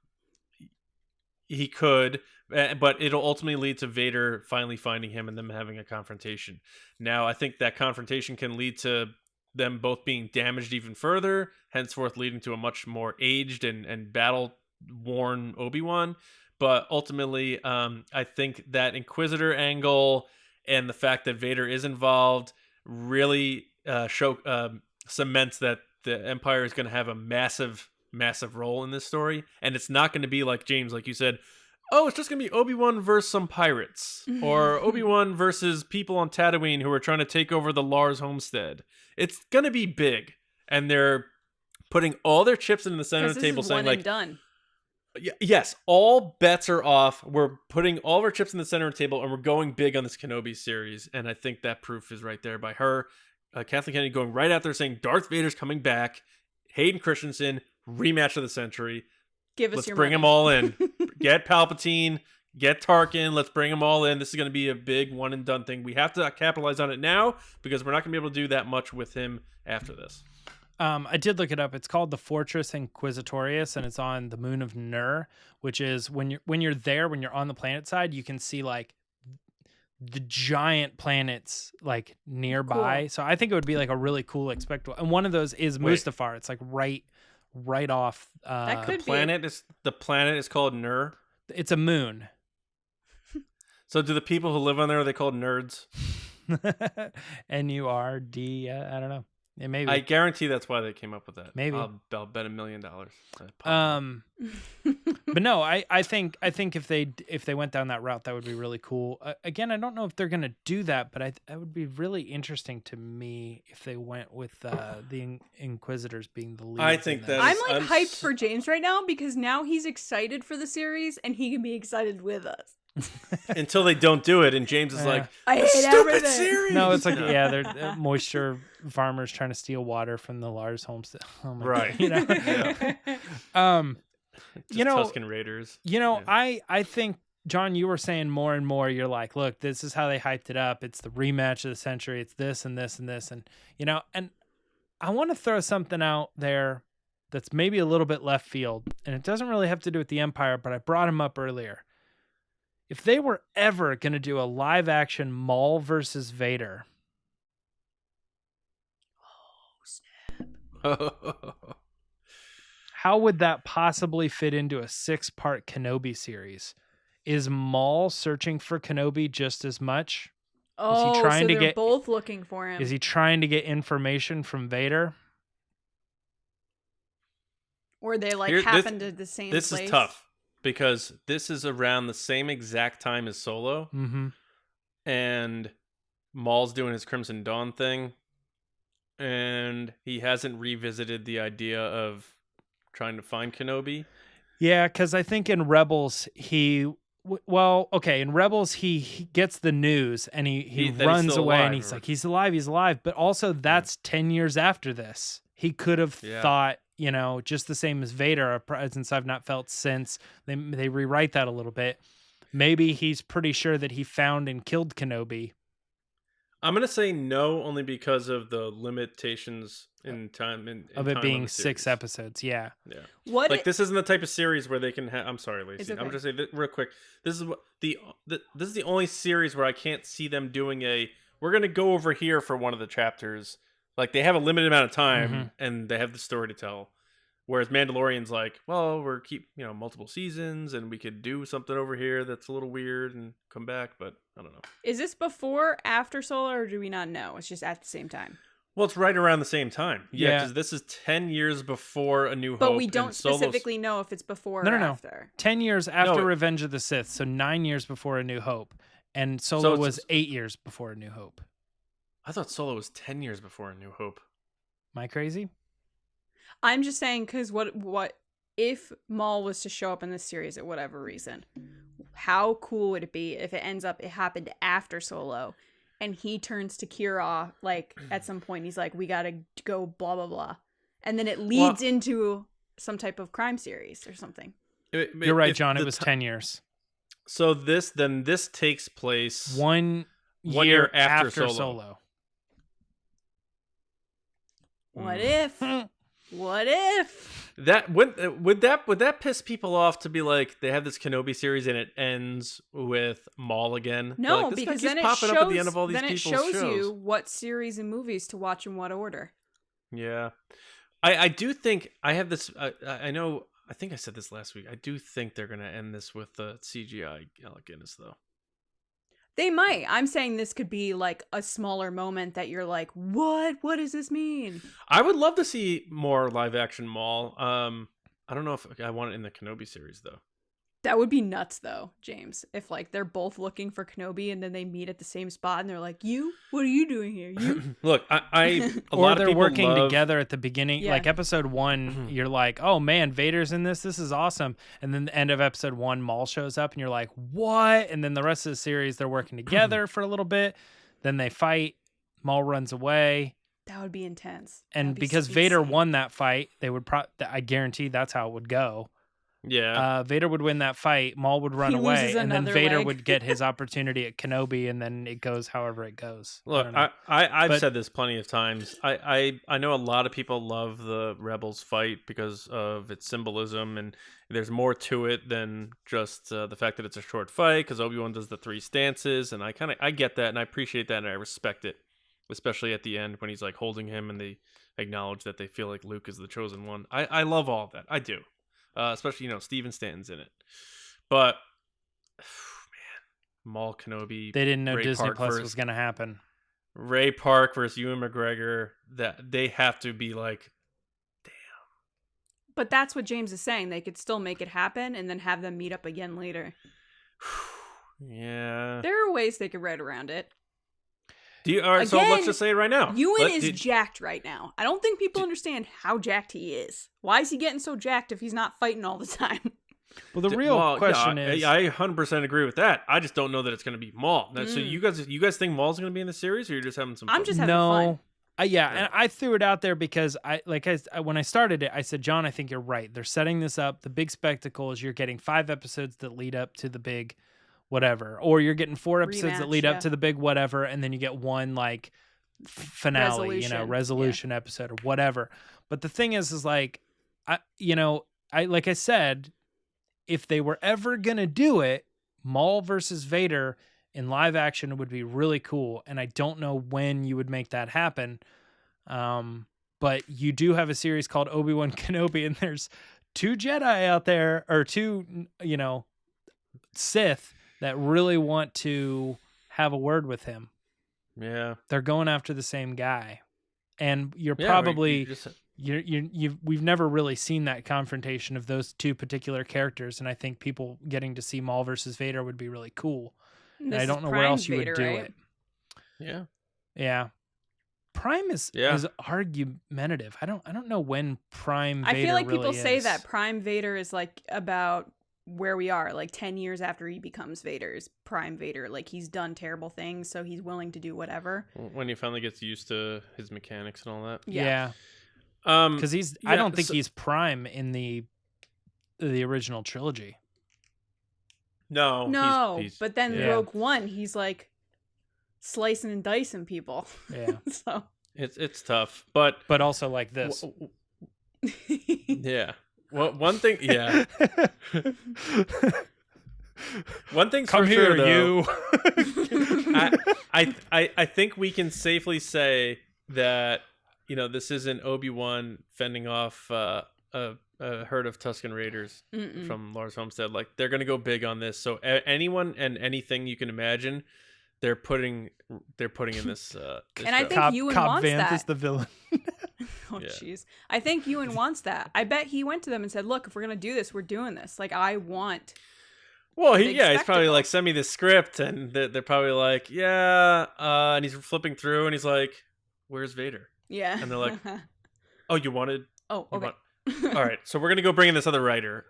He could, but it'll ultimately lead to Vader finally finding him and them having a confrontation. Now, I think that confrontation can lead to them both being damaged even further, henceforth leading to a much more aged and battle-worn Obi-Wan. But ultimately, I think that Inquisitor angle and the fact that Vader is involved really cements that the Empire is going to have a massive role in this story, and it's not going to be like James, like you said, oh, it's just going to be Obi-Wan versus some pirates, or Obi-Wan versus people on Tatooine who are trying to take over the Lars homestead. It's going to be big, and they're putting all their chips in the center of the table, saying like, done. Yes, all bets are off. We're putting all of our chips in the center of the table, and we're going big on this Kenobi series, and I think that proof is right there by her. Kathleen Kennedy going right out there saying Darth Vader's coming back. Hayden Christensen, rematch of the century. Let's bring them all in. Get Palpatine, get Tarkin. Let's bring them all in. This is going to be a big one and done thing. We have to capitalize on it now because we're not going to be able to do that much with him after this. I did look it up. It's called the Fortress Inquisitorius, and it's on the moon of Nur, which is when you're there, when you're on the planet side, you can see like the giant planets like nearby. Cool. So I think it would be like a really cool spectacle. And one of those is Mustafar. It's like right off. That could the planet is called Nur. It's a moon. So do the people who live on there, are they called nerds? NURD. I don't know. Yeah, maybe. I guarantee that's why they came up with that. Maybe. I'll bet $1 million. But no, I think if they went down that route, that would be really cool. Again, I don't know if they're gonna do that, but that would be really interesting to me if they went with the Inquisitors being the lead. I think that I'm like hyped for James right now because now he's excited for the series and he can be excited with us. until they don't do it, and James is like, I hate stupid everything. series. No, it's like they're moisture farmers trying to steal water from the Lars homestead. Oh my Right. God, you know. Just Tusken Raiders. I think, John, you were saying more and more, you're like, look, this is how they hyped it up. It's the rematch of the century. It's this and this and this. And, and I want to throw something out there that's maybe a little bit left field. And it doesn't really have to do with the Empire, but I brought him up earlier. If they were ever going to do a live action Maul versus Vader. Oh, snap. How would that possibly fit into a 6-part Kenobi series? Is Maul searching for Kenobi just as much? Oh, trying so to they're get- both looking for him. Is he trying to get information from Vader? Or they like Here, happened at the same This place? is tough because this is around the same exact time as Solo, Mm-hmm. and Maul's doing his Crimson Dawn thing, and he hasn't revisited the idea of trying to find Kenobi. Yeah, because I think in Rebels, in Rebels, he gets the news and he That he's runs still away alive, and he's or- like, he's alive. But also that's 10 years after this. He could have Yeah. thought, just the same as Vader, a presence I've not felt since. They rewrite that a little bit. Maybe he's pretty sure that he found and killed Kenobi. I'm gonna say no, only because of the limitations in time Of it being 6 episodes. Yeah. Yeah, What like this isn't the type of series where they can have. I'm sorry, Lacey. It's okay. I'm just saying real quick. This is what this is the only series where I can't see them doing we're gonna go over here for one of the chapters. Like they have a limited amount of time and they have the story to tell. Whereas Mandalorian's like, well, we're multiple seasons and we could do something over here that's a little weird and come back, but I don't know. is this before, after Solo, or do we not know? It's just at the same time. Well, it's right around the same time. Yeah, Yeah. because this is 10 years before A New Hope. But we and don't Solo's- specifically know if it's before No, or no. after. 10 years after No, it- Revenge of the Sith, so 9 years before A New Hope. And So Solo it's- was 8 years before A New Hope. I thought Solo was 10 years before A New Hope. Am I crazy? I'm just saying because what if Maul was to show up in this series at whatever reason? How cool would it be if it happened after Solo, and he turns to Kira like at some point he's like, we gotta go blah blah blah, and then it leads into some type of crime series or something. You're right, If John. It the was ti- 10 years. So this takes place 1 1 year year after after Solo. Solo. What if? What if? That would that piss people off to be like they have this Kenobi series and it ends with Maul again? They're No, like, this guy because keeps then it popping shows. up at the end of all these Then it people's shows shows. you what series and movies to watch in what order. Yeah, I do think I have this. I know. I think I said this last week. I do think they're gonna end this with the CGI Alec Guinness though. They might. I'm saying this could be like a smaller moment that you're like, what? What does this mean? I would love to see more live action Maul. I don't know if I want it in the Kenobi series though. That would be nuts, though, James. If like they're both looking for Kenobi and then they meet at the same spot and they're like, "You, what are you doing here?" You. Look, a Or lot of they're people working love- together at the beginning. Yeah. Like episode 1, you're like, oh man, Vader's in this. This is awesome. And then the end of episode 1, Maul shows up and you're like, what? And then the rest of the series, they're working together for a little bit. Then they fight. Maul runs away. That would be intense. And That'd be because so Vader insane. won that fight, they would I guarantee that's how it would go. Yeah. Vader would win that fight. Maul would run He away, loses and then another Vader leg. would get his opportunity at Kenobi, and then it goes however it goes. Look, don't know. I've But- said this plenty of times. I know a lot of people love the Rebels fight because of its symbolism, and there's more to it than just the fact that it's a short fight. Because Obi-Wan does the 3 stances, and I get that, and I appreciate that, and I respect it, especially at the end when he's like holding him, and they acknowledge that they feel like Luke is the chosen one. I love all of that. I do, especially Steven Stanton's in it, but man, Maul Kenobi. They didn't know great Disney part Plus first. was going to happen. Ray Park versus Ewan McGregor, that they have to be like, But that's what James is saying. They could still make it happen and then have them meet up again later. yeah. There are ways they could write around it. All right, so let's just say it right now. Ewan is jacked right now. I don't think people understand how jacked he is. Why is he getting so jacked if he's not fighting all the time? Well, the real question is... I 100% agree with that. I just don't know that it's going to be Maul. So you guys think Maul's going to be in the series, or you're just having some fun? I'm just having fun. And I threw it out there because when I started it, I said, John, I think you're right. They're setting this up. The big spectacle is you're getting 5 episodes that lead up to the big whatever, or you're getting 4 episodes that lead up to the big whatever, and then you get one like finale, resolution episode or whatever. But the thing is like, like I said, if they were ever gonna do it, Maul versus Vader in live action would be really cool, and I don't know when you would make that happen. But you do have a series called Obi-Wan Kenobi, and there's 2 Jedi out there, or 2, Sith that really want to have a word with him. Yeah, they're going after the same guy, and you're probably we've never really seen that confrontation of those 2 particular characters, and I think people getting to see Maul versus Vader would be really cool. And I don't know where else you would do it. Yeah. Prime is argumentative. I don't know when Prime Vader I feel like really people say is. that Prime Vader is like about where we are, like 10 years after he becomes Vader's Prime Vader. Like he's done terrible things, so he's willing to do whatever. When he finally gets used to his mechanics and all that. Yeah. Because I don't think he's Prime in the original trilogy. No. He's, but then Rogue One, he's like slicing and dicing people. Yeah. So it's tough, but also like this. Yeah. Well, one thing, yeah. One thing's Come for here, sure, though, you. I think we can safely say that this isn't Obi-Wan fending off a herd of Tusken Raiders from Lars Homestead. Like they're gonna go big on this. So anyone and anything you can imagine, they're putting in this. And I think Ewan wants Vanth that. is the villain. Oh jeez, I think Ewan wants that. I bet he went to them and said, "Look, if we're gonna do this, we're doing this. Like I want." Well, he's probably like, "Send me the script," and they're probably like, "Yeah," and he's flipping through, and he's like, "Where's Vader?" Yeah, and they're like, "Oh, you wanted? Oh, okay." All right, so we're gonna go bring in this other writer.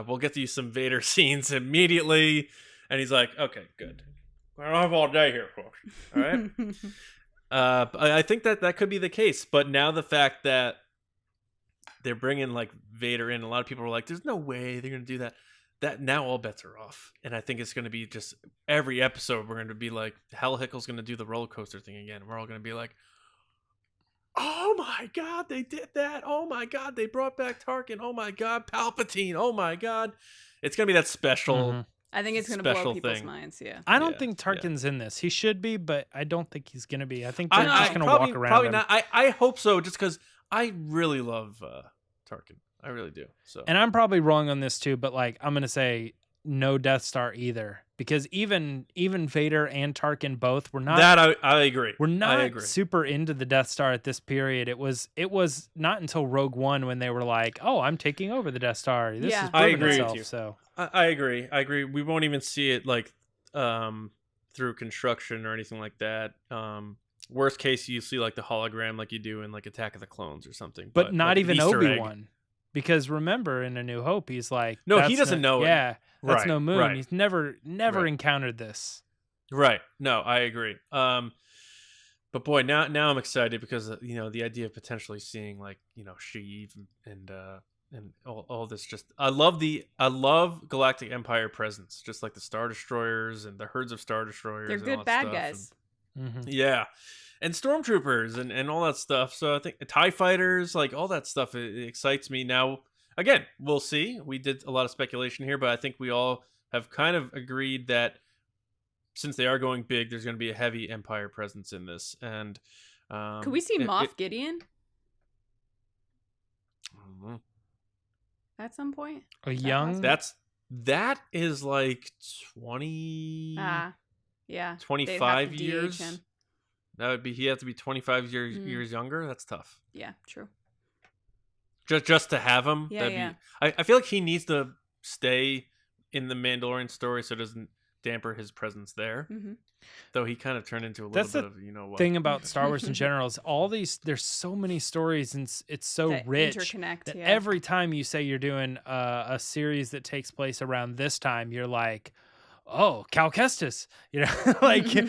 We'll get to you some Vader scenes immediately, and he's like, "Okay, good. I don't have all day here, folks. All right." I think that could be the case, but now the fact that they're bringing like Vader in, a lot of people are like, "There's no way they're gonna do that." That now all bets are off, and I think it's gonna be just every episode we're gonna be like, Hal Hickle's gonna do the roller coaster thing again. We're all gonna be like, "Oh my God, they did that! Oh my God, they brought back Tarkin! Oh my God, Palpatine! Oh my God!" It's gonna be that special. I think it's going to blow people's minds. Yeah. I don't think Tarkin's in this. He should be, but I don't think he's going to be. I think they're just going to walk around probably him. Not. I hope so, just because I really love Tarkin. I really do. So. And I'm probably wrong on this too, but like I'm going to say no Death Star either, because even Vader and Tarkin both were not. That I agree. We're not super into the Death Star at this period. It was not until Rogue One when they were like, "Oh, I'm taking over the Death Star." This is I agree itself, with you. So. I agree. We won't even see it like through construction or anything like that. Worst case, you see like the hologram like you do in like Attack of the Clones or something. But not like even Obi-Wan. Because remember, in A New Hope, he's like... No, he doesn't know it. Yeah, that's no moon. Right. He's never encountered this. Right. No, I agree. But boy, now I'm excited because the idea of potentially seeing like Sheev and all this. Just I love Galactic Empire presence, just like the Star Destroyers and the herds of Star Destroyers. They're good bad guys. Yeah, and stormtroopers and all that stuff. So I think TIE fighters, like all that stuff, it excites me. Now, again, we'll see. We did a lot of speculation here, but I think we all have kind of agreed that since they are going big, there's going to be a heavy Empire presence in this. And could we see Moff Gideon at some point? A young? That is like 20. Yeah. 25 years. That would be he has to be 25 years younger. That's tough. Yeah, true. Just to have him. Yeah, I feel like he needs to stay in the Mandalorian story so it doesn't damper his presence there. Mm-hmm. Though he kind of turned into a little That's bit the of, you know what. thing about Star Wars in general is there's so many stories and it's so That rich interconnect, that yeah. every time you say you're doing a series that takes place around this time, you're like, oh, Cal Kestis, you know, like your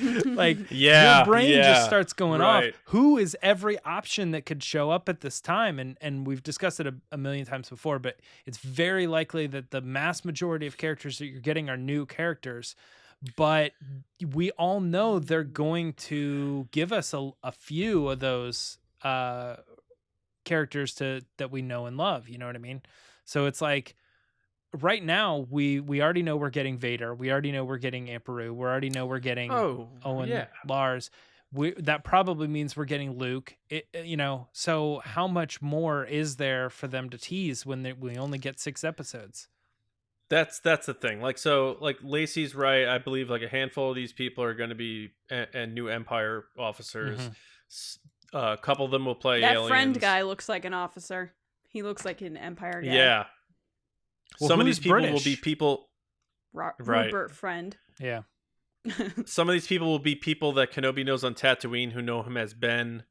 brain just starts going off. Who is every option that could show up at this time? And we've discussed it a million times before, but it's very likely that the mass majority of characters that you're getting are new characters. But we all know they're going to give us a few of those characters that we know and love. You know what I mean? So it's like right now we already know we're getting Vader. We already know we're getting Emperor. We already know we're getting Owen Lars. That probably means we're getting Luke. You know, so how much more is there for them to tease when we only get 6 episodes? That's the thing. Like, so, like, Lacey's right. I believe like a handful of these people are going to be and new Empire officers. Mm-hmm. A couple of them will play that aliens. friend guy looks like an officer. He looks like an Empire guy. Yeah. Well, some of these people British? will be people. Right. Rupert Friend. Yeah. Some of these people will be people that Kenobi knows on Tatooine who know him as Ben.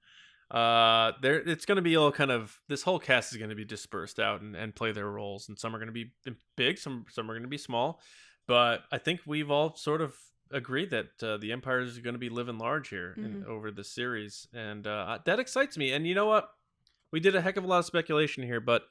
It's going to be all kind of, this whole cast is going to be dispersed out and play their roles, and some are going to be big, some are going to be small, but I think we've all sort of agreed that the Empire is going to be living large here over this series, and that excites me. And you know what, we did a heck of a lot of speculation here, but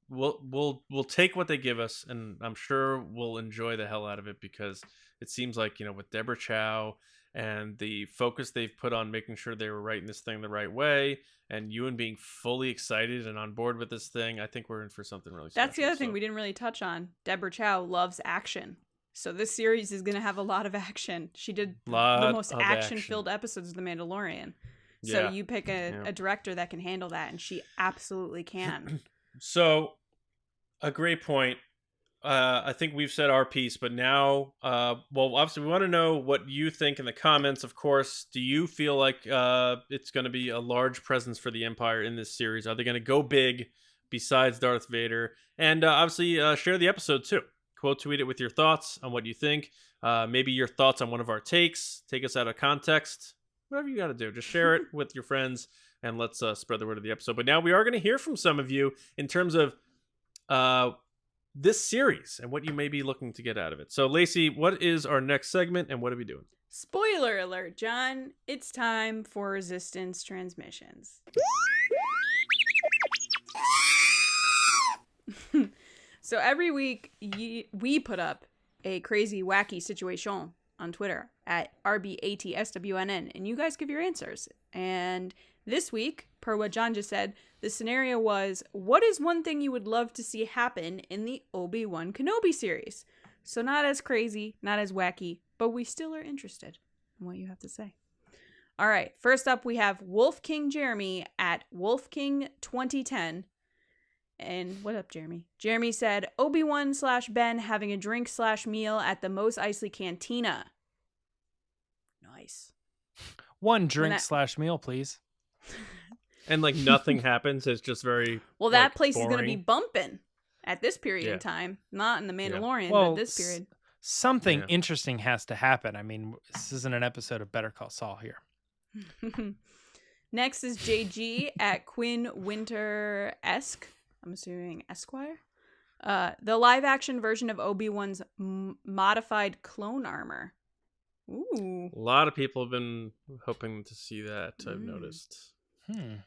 we'll take what they give us, and I'm sure we'll enjoy the hell out of it, because it seems like, you know, with Deborah Chow and the focus they've put on making sure they were writing this thing the right way, and Ewan being fully excited and on board with this thing, I think we're in for something really special. That's the other thing we didn't really touch on. Deborah Chow loves action. So this series is going to have a lot of action. She did the most action-filled episodes of The Mandalorian. So you pick a director that can handle that, and she absolutely can. So, a great point. I think we've said our piece, but now, well, obviously we want to know what you think in the comments, of course. Do you feel like it's going to be a large presence for the Empire in this series? Are they going to go big besides Darth Vader? And obviously share the episode too. Quote tweet it with your thoughts on what you think. Maybe your thoughts on one of our takes. Take us out of context. Whatever you got to do. Just share it with your friends, and let's spread the word of the episode. But now we are going to hear from some of you in terms of this series and what you may be looking to get out of it. So, Lacey, what is our next segment, and what are we doing? Spoiler alert, John. It's time for Resistance Transmissions. So every week we put up a crazy, wacky situation on Twitter at RBATSWNN, and you guys give your answers. And this week, per what John just said, the scenario was, what is one thing you would love to see happen in the Obi-Wan Kenobi series? So not as crazy, not as wacky, but we still are interested in what you have to say. All right, first up we have Wolf King Jeremy at WolfKing2010. And what up, Jeremy? Jeremy said, Obi-Wan/Ben having a drink/meal at the Mos Eisley Cantina. Nice. One drink/meal, please. And like nothing happens. It's just very well. That like, place boring. is going to be bumping at this period in time, not in the Mandalorian, well, but this period. Something interesting has to happen. I mean, this isn't an episode of Better Call Saul here. Next is JG at Quinn Winter-esque. I'm assuming Esquire. The live-action version of Obi-Wan's modified clone armor. Ooh. A lot of people have been hoping to see that, I've noticed.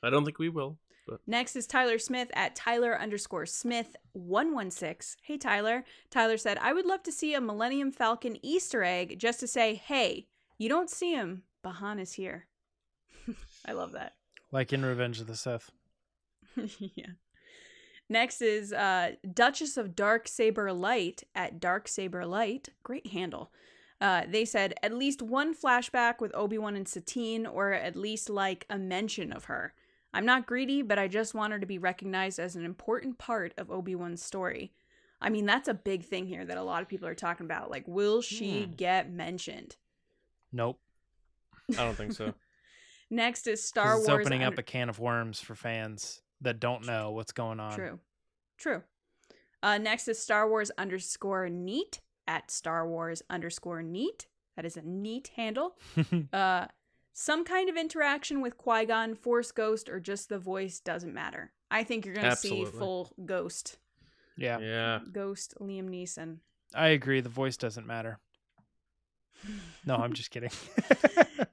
I don't think we will. But. Next is Tyler Smith at Tyler_Smith116. Hey, Tyler. Tyler said, I would love to see a Millennium Falcon Easter egg just to say, hey, you don't see him, but Han is here. I love that. Like in Revenge of the Sith. Yeah. Next is Duchess of Dark Saber Light at Dark Saber Light. Great handle. They said at least one flashback with Obi-Wan and Satine, or at least like a mention of her. I'm not greedy, but I just want her to be recognized as an important part of Obi-Wan's story. I mean, that's a big thing here that a lot of people are talking about. Like, will she get mentioned? Nope. I don't think so. Next is 'Cause Star it's Wars. opening up a can of worms for fans that don't know what's going on. True. Next is Star Wars _neat at Star Wars _neat. That is a neat handle. Some kind of interaction with Qui-Gon, Force Ghost, or just the voice doesn't matter. I think you're going to see full Ghost. Yeah. Ghost Liam Neeson. I agree. The voice doesn't matter. No, I'm just kidding.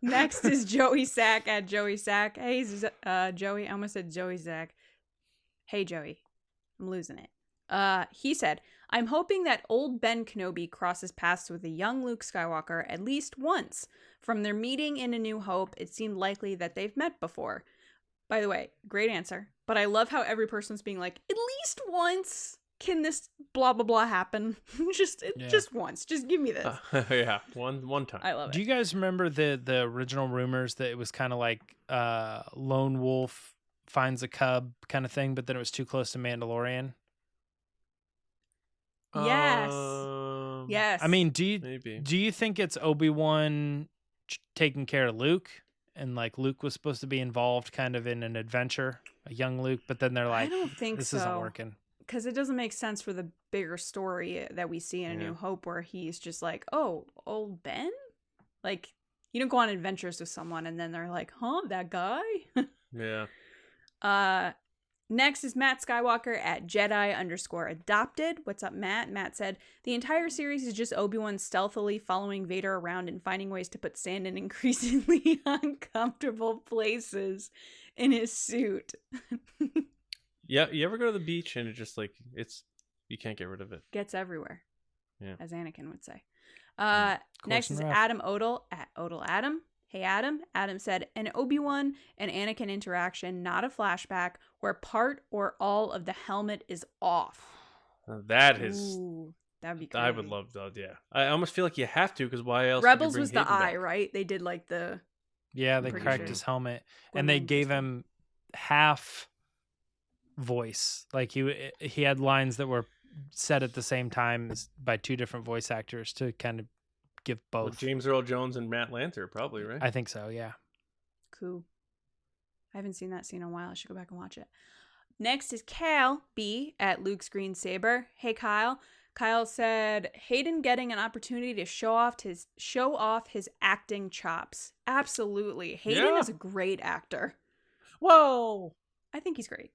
Next is Joey Sack at Joey Sack. Hey, Joey. I almost said Joey Sack. Hey, Joey. I'm losing it. He said, I'm hoping that old Ben Kenobi crosses paths with a young Luke Skywalker at least once. From their meeting in A New Hope, it seemed likely that they've met before. By the way, great answer. But I love how every person's being like, at least once can this blah, blah, blah happen? just once. Just give me this. Yeah, one time. I love it. Do you guys remember the original rumors that it was kind of like Lone Wolf finds a cub kind of thing, but then it was too close to Mandalorian? Yes. Yes. I mean, maybe. do you think it's Obi-Wan taking care of Luke, and like Luke was supposed to be involved kind of in an adventure, a young Luke, but then they're like, I don't think this so. isn't working. Because it doesn't make sense for the bigger story that we see in A New Hope, where he's just like, oh, old Ben? Like, you don't go on adventures with someone and then they're like, huh, that guy? Yeah. Next is Matt Skywalker at Jedi _adopted. What's up, Matt? Matt said, the entire series is just Obi-Wan stealthily following Vader around and finding ways to put sand in increasingly uncomfortable places in his suit. Yeah, you ever go to the beach and it just like, you can't get rid of it. Gets everywhere. Yeah. As Anakin would say. Course Next is and rough. Adam Odell at Odell Adam. Hey, Adam. Adam said, an Obi-Wan and Anakin interaction, not a flashback, where part or all of the helmet is off. That is... Ooh, that'd be great. I would love that, yeah. I almost feel like you have to, because why else Rebels would you was bring the Hayden eye, back? right? They did like the... Yeah, they pretty cracked sure. his helmet, and they Gwendolyn gave Christie. him half voice. Like he had lines that were said at the same time by two different voice actors to kind of give both. With James Earl Jones and Matt Lanter, probably, right? I think so, yeah. Cool. I haven't seen that scene in a while. I should go back and watch it. Next is Cal B at Luke's green saber. Hey, Kyle. Kyle said, Hayden getting an opportunity to show off his acting chops. Absolutely. Hayden is a great actor. Whoa! I think he's great.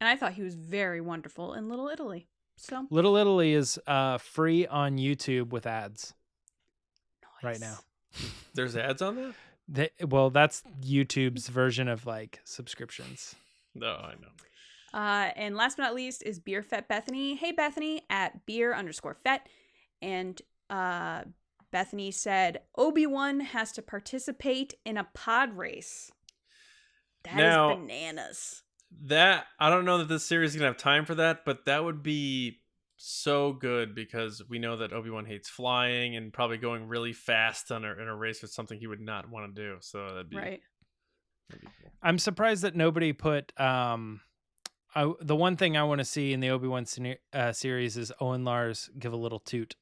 And I thought he was very wonderful in Little Italy. So Little Italy is free on YouTube with ads right now. There's ads on that? Well, that's YouTube's version of like subscriptions. No, I know. And last but not least is Beer Fet Bethany. Hey, Bethany at beer_fet. And Bethany said, Obi-Wan has to participate in a pod race. That is bananas. That, I don't know that this series is going to have time for that, but that would be so good because we know that Obi-Wan hates flying and probably going really fast in a race with something he would not want to do. So that'd be right. That'd be cool. I'm surprised that nobody put the one thing I want to see in the Obi-Wan series is Owen Lars give a little toot.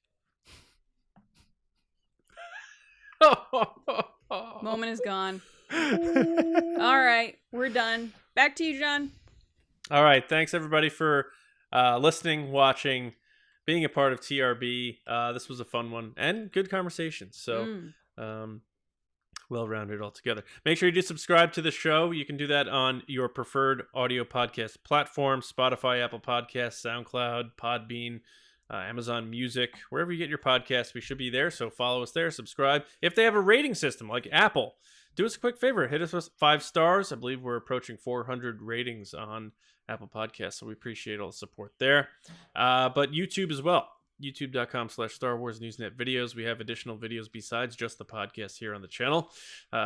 Moment is gone. All right, we're done. Back to you, John. All right, thanks everybody for listening, watching, being a part of TRB. This was a fun one and good conversation. So well-rounded altogether. Make sure you do subscribe to the show. You can do that on your preferred audio podcast platform: Spotify, Apple Podcasts, SoundCloud, Podbean, Amazon Music, wherever you get your podcasts. We should be there, so follow us there, subscribe. If they have a rating system like Apple, do us a quick favor, hit us with 5 stars. I believe we're approaching 400 ratings on Apple Podcasts, so we appreciate all the support there. But YouTube as well. YouTube.com/Star Wars Newsnet videos. We have additional videos besides just the podcast here on the channel.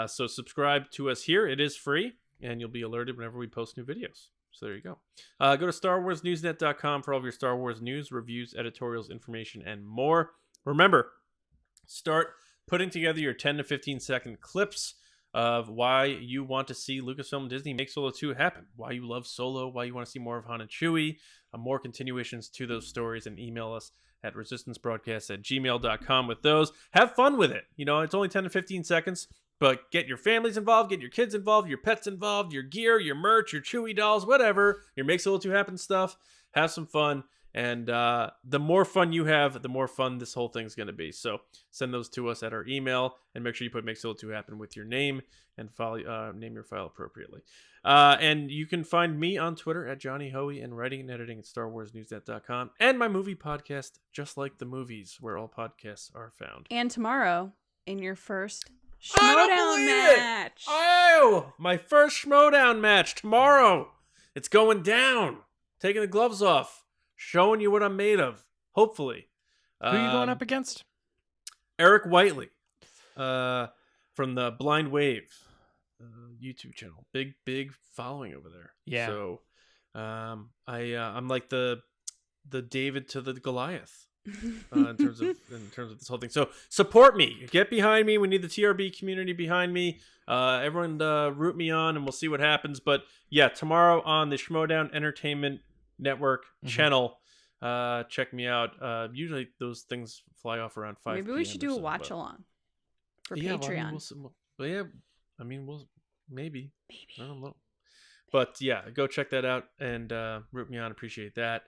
So subscribe to us here. It is free, and you'll be alerted whenever we post new videos. So there you go. Go to StarWarsNewsNet.com for all of your Star Wars news, reviews, editorials, information, and more. Remember, start putting together your 10 to 15 second clips of why you want to see Lucasfilm and Disney make Solo 2 happen, why you love Solo, why you want to see more of Han and Chewie, more continuations to those stories, and email us at resistancebroadcast@gmail.com with those. Have fun with it. It's only 10 to 15 seconds, but get your families involved, get your kids involved, your pets involved, your gear, your merch, your Chewy dolls, whatever. Your Makes a Little Too Happen stuff. Have some fun. And the more fun you have, the more fun this whole thing's going to be. So send those to us at our email, and make sure you put Makes a Little Too Happen with your name and name your file appropriately. And you can find me on Twitter at Johnny Hoey, and writing and editing at StarWarsNewsNet.com, and my movie podcast, Just Like the Movies, where all podcasts are found. And tomorrow, in your first Schmodown match. Oh, my first Schmodown match tomorrow. It's going down. Taking the gloves off. Showing you what I'm made of, hopefully. Who are you going up against? Eric Whiteley from the Blind Wave YouTube channel. Big following over there. Yeah. So I'm like the David to the Goliath in terms of this whole thing. So support me. Get behind me. We need the TRB community behind me. Everyone root me on, and we'll see what happens. But yeah, tomorrow on the Schmodown Entertainment Network channel, check me out. Usually those things fly off around 5 Maybe we should do a watch along for Patreon. We'll maybe I don't know, but yeah, go check that out and root me on. Appreciate that.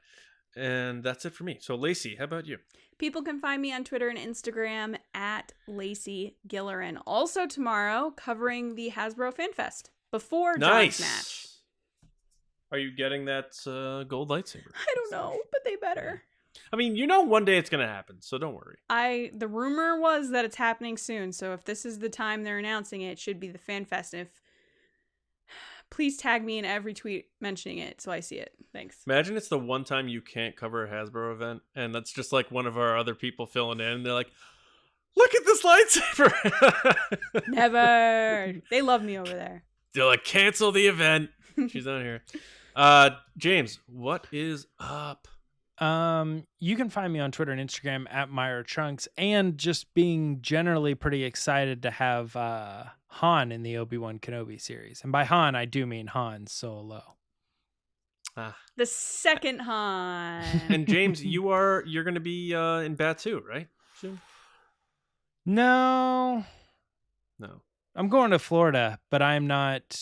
And that's it for me. So Lacey, how about you? People can find me on Twitter and Instagram at Lacey Gillerin. Also tomorrow, covering the Hasbro Fan Fest before John's match. Are you getting that gold lightsaber? I don't know, but they better. I mean, one day it's going to happen, so don't worry. The rumor was that it's happening soon, so if this is the time they're announcing it, it should be the Fan Fest. And please tag me in every tweet mentioning it so I see it. Thanks. Imagine it's the one time you can't cover a Hasbro event, and that's just like one of our other people filling in, and they're like, look at this lightsaber! Never. They love me over there. They're like, cancel the event. She's not here. James, what is up? You can find me on Twitter and Instagram at Myra Trunks, and just being generally pretty excited to have Han in the Obi-Wan Kenobi series. And by Han, I do mean Han Solo. The second Han. And James, you're going to be in Batu, right? Soon? No. I'm going to Florida, but I'm not.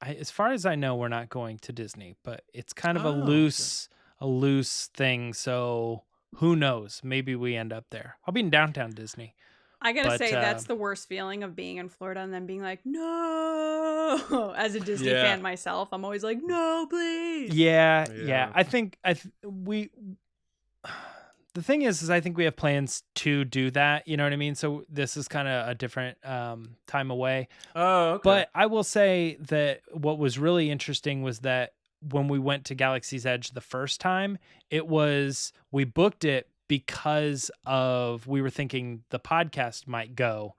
As far as I know, we're not going to Disney, but it's kind of a loose thing. So who knows? Maybe we end up there. I'll be in downtown Disney. I gotta say, that's the worst feeling of being in Florida and then being like, no. As a Disney fan myself, I'm always like, no, please. Yeah. I think the thing is I think we have plans to do that. You know what I mean? So this is kind of a different time away. Oh, okay. But I will say that what was really interesting was that when we went to Galaxy's Edge the first time, we booked it because we were thinking the podcast might go.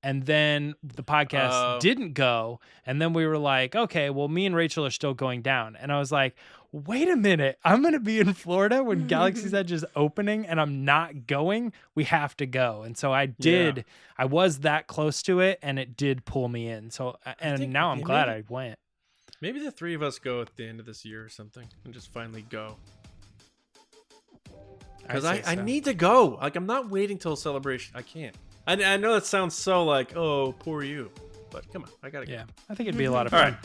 And then the podcast didn't go. And then we were like, okay, well, me and Rachel are still going down. And I was like, wait a minute. I'm going to be in Florida when Galaxy's Edge is opening and I'm not going. We have to go. And so I did. Yeah. I was that close to it, and it did pull me in. So, and now I'm glad I went. Maybe the three of us go at the end of this year or something and just finally go. Because I need to go. Like, I'm not waiting till Celebration. I can't. I know that sounds so like, oh, poor you. But come on, I gotta go. Yeah, I think it'd be a lot of fun. All right.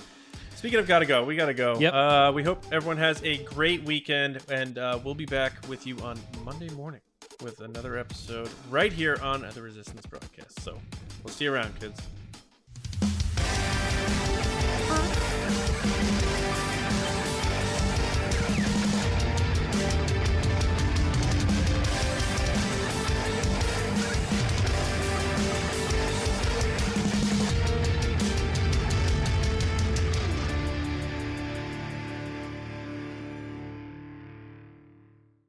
Speaking of gotta go, we gotta go. Yep. We hope everyone has a great weekend, and we'll be back with you on Monday morning with another episode right here on the Resistance Broadcast. So we'll see you around, kids.